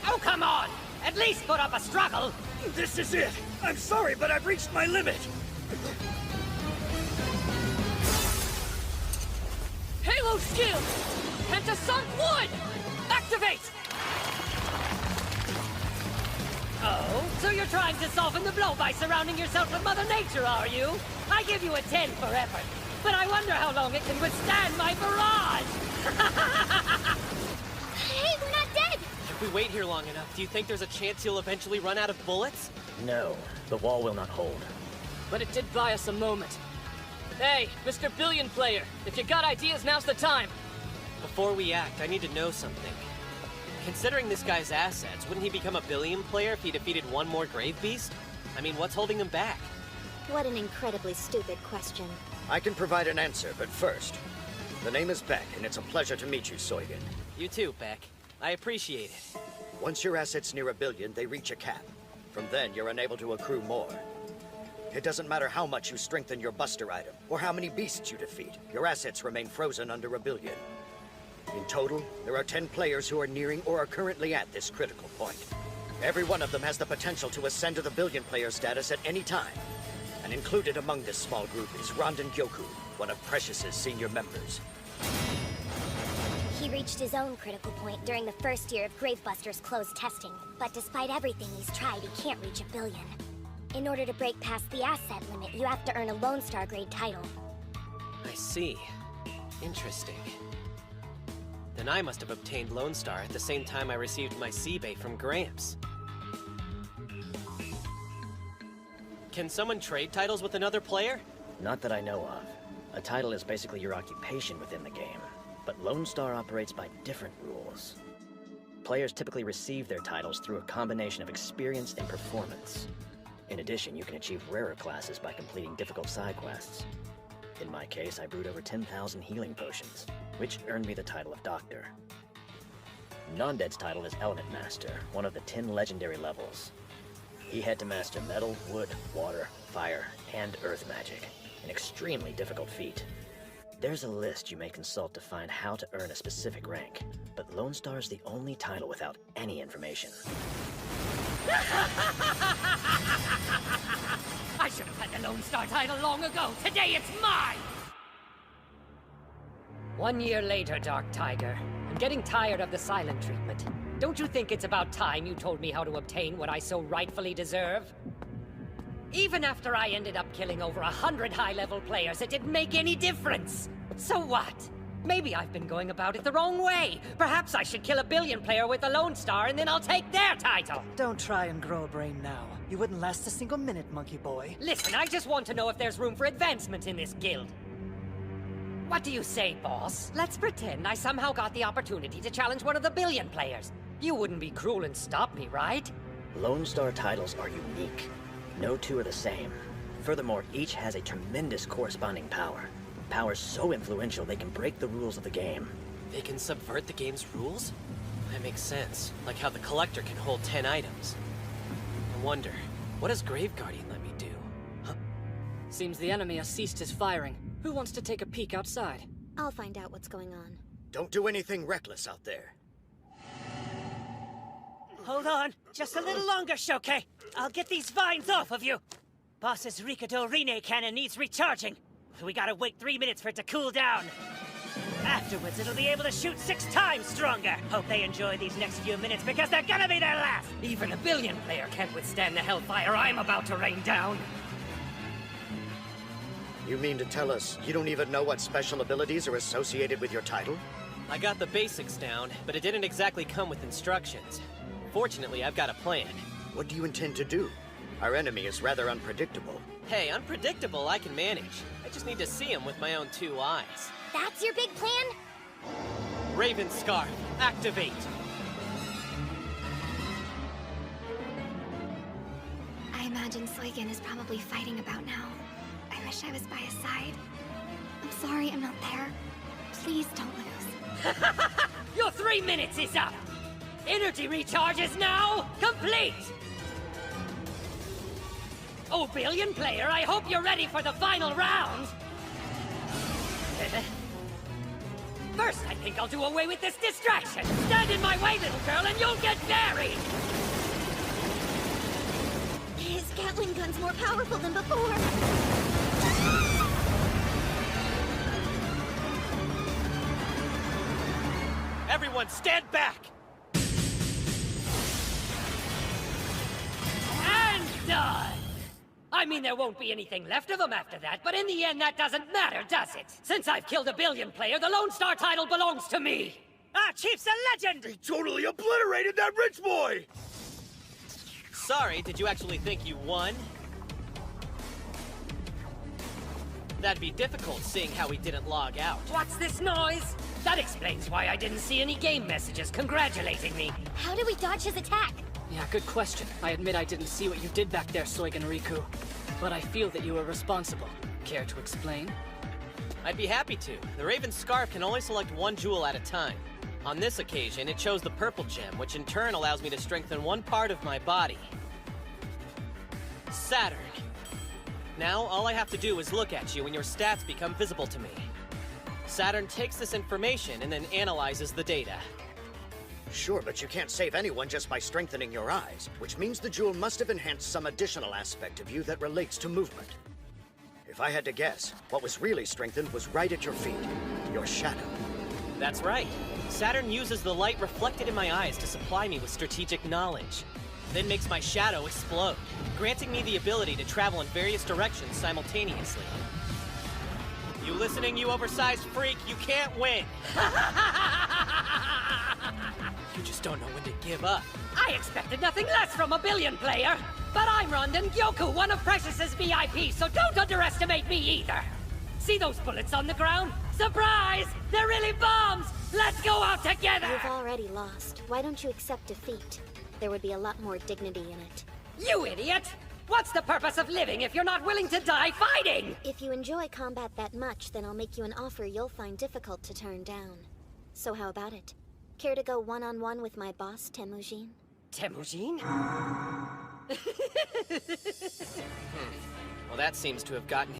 [SPEAKER 2] Oh, come on! At least put up a struggle!
[SPEAKER 22] This is it! I'm sorry, but I've reached my limit!
[SPEAKER 8] Halo skill! Pentasunk Wood! Activate!
[SPEAKER 2] Oh, so you're trying to soften the blow by surrounding yourself with Mother Nature, are you? I give you a 10 for effort, but I wonder how long it can withstand my barrage!
[SPEAKER 6] Hey, we're not dead!
[SPEAKER 3] If we wait here long enough, do you think there's a chance he'll eventually run out of bullets?
[SPEAKER 15] No, the wall will not hold.
[SPEAKER 8] But it did buy us a moment. Hey, Mr. Billion Player, if you got ideas, now's the time.
[SPEAKER 3] Before we act, I need to know something. Considering this guy's assets, wouldn't he become a billion player if he defeated one more Grave Beast? I mean, what's holding him back?
[SPEAKER 7] What an incredibly stupid question.
[SPEAKER 4] I can provide an answer, but first, the name is Beck, and it's a pleasure to meet you, Soigen.
[SPEAKER 3] You too, Beck. I appreciate it.
[SPEAKER 4] Once your assets near 1 billion, they reach a cap. From then, you're unable to accrue more. It doesn't matter how much you strengthen your buster item, or how many beasts you defeat. Your assets remain frozen under 1 billion. In total, there are 10 players who are nearing or are currently at this critical point. Every one of them has the potential to ascend to the billion player status at any time. And included among this small group is Rondon Yoku, one of Precious's senior members.
[SPEAKER 6] He reached his own critical point during the first year of Gravebuster's closed testing. But despite everything he's tried, he can't reach 1 billion. In order to break past the asset limit, you have to earn a Lone Star grade title.
[SPEAKER 3] I see. Interesting. Then I must have obtained Lone Star at the same time I received my C-Bay from Gramps. Can someone trade titles with another player?
[SPEAKER 15] Not that I know of. A title is basically your occupation within the game, but Lone Star operates by different rules. Players typically receive their titles through a combination of experience and performance. In addition, you can achieve rarer classes by completing difficult side quests. In my case, I brewed over 10,000 healing potions, which earned me the title of Doctor. Non-Dead's title is Element Master, one of the 10 legendary levels. He had to master metal, wood, water, fire, and earth magic, an extremely difficult feat. There's a list you may consult to find how to earn a specific rank, but Lone Star is the only title without any information.
[SPEAKER 2] I should have had the Lone Star title long ago. Today it's mine! 1 year later, Dark Tiger. I'm getting tired of the silent treatment. Don't you think it's about time you told me how to obtain what I so rightfully deserve? Even after I ended up killing over 100 high-level players, it didn't make any difference! So what? Maybe I've been going about it the wrong way. Perhaps I should kill a billion player with a Lone Star and then I'll take their title.
[SPEAKER 20] Don't try and grow a brain now. You wouldn't last a single minute, monkey boy.
[SPEAKER 2] Listen, I just want to know if there's room for advancement in this guild. What do you say, boss? Let's pretend I somehow got the opportunity to challenge one of the billion players. You wouldn't be cruel and stop me, right?
[SPEAKER 15] Lone Star titles are unique. No two are the same. Furthermore, each has a tremendous corresponding power. Powers so influential they can break the rules of the game.
[SPEAKER 3] They can subvert the game's rules? That makes sense. Like how the Collector can hold 10 items. wonder, what does Grave Guardian let me do?
[SPEAKER 8] Seems the enemy has ceased his firing. Who wants to take a peek outside?
[SPEAKER 7] I'll find out what's going on.
[SPEAKER 4] Don't do anything reckless out there.
[SPEAKER 23] Hold on, just a little longer, Shoke. I'll get these vines off of you. Boss's Rikado Rine cannon needs recharging. We gotta wait 3 minutes for it to cool down. Afterwards, it'll be able to shoot 6 times stronger. Hope they enjoy these next few minutes because they're gonna be their last.
[SPEAKER 2] Even a billion player can't withstand the hellfire I'm about to rain down.
[SPEAKER 4] You mean to tell us you don't even know what special abilities are associated with your title?
[SPEAKER 3] I got the basics down, but it didn't exactly come with instructions. Fortunately, I've got a plan.
[SPEAKER 4] What do you intend to do? Our enemy is rather unpredictable.
[SPEAKER 3] Hey, unpredictable I can manage. I just need to see him with my own 2 eyes.
[SPEAKER 6] That's your big plan?
[SPEAKER 3] Raven Scarf, activate!
[SPEAKER 11] I imagine Soigen is probably fighting about now. I wish I was by his side. I'm sorry I'm not there. Please don't lose.
[SPEAKER 2] Your 3 minutes is up! Energy recharge is now complete! Oh, billion player, I hope you're ready for the final round! First, I think I'll do away with this distraction! Stand in my way, little girl, and you'll get buried!
[SPEAKER 7] His Gatling gun's more powerful than before.
[SPEAKER 3] Everyone, stand back!
[SPEAKER 2] And done! I mean, there won't be anything left of them after that, but in the end, that doesn't matter, does it? Since I've killed a billion player, the Lone Star title belongs to me!
[SPEAKER 23] Our chief's a legend!
[SPEAKER 22] He totally obliterated that rich boy!
[SPEAKER 3] Sorry, did you actually think you won? That'd be difficult, seeing how we didn't log out.
[SPEAKER 2] What's this noise? That explains why I didn't see any game messages congratulating me.
[SPEAKER 6] How do we dodge his attack?
[SPEAKER 8] Yeah, good question. I admit I didn't see what you did back there, Soigen Riku. But I feel that you were responsible. Care to explain?
[SPEAKER 3] I'd be happy to. The Raven Scarf can only select 1 jewel at a time. On this occasion, it chose the purple gem, which in turn allows me to strengthen 1 part of my body. Saturn. Now, all I have to do is look at you and your stats become visible to me. Saturn takes this information and then analyzes the data.
[SPEAKER 4] Sure, but you can't save anyone just by strengthening your eyes, which means the jewel must have enhanced some additional aspect of you that relates to movement. If I had to guess, what was really strengthened was right at your feet, your shadow.
[SPEAKER 3] That's right. Saturn uses the light reflected in my eyes to supply me with strategic knowledge. Then makes my shadow explode, granting me the ability to travel in various directions simultaneously. You listening, you oversized freak? You can't win! You just don't know when to give up.
[SPEAKER 2] I expected nothing less from a billion player! But I'm Rondon Gyoku, one of Precious's VIP, so don't underestimate me either! See those bullets on the ground? Surprise! They're really bombs! Let's go out together!
[SPEAKER 7] You've already lost. Why don't you accept defeat? There would be a lot more dignity in it.
[SPEAKER 2] You idiot! What's the purpose of living if you're not willing to die fighting?
[SPEAKER 7] If you enjoy combat that much, then I'll make you an offer you'll find difficult to turn down. So how about it? Care to go one-on-one with my boss, Temujin?
[SPEAKER 2] Temujin?
[SPEAKER 3] Well, that seems to have gotten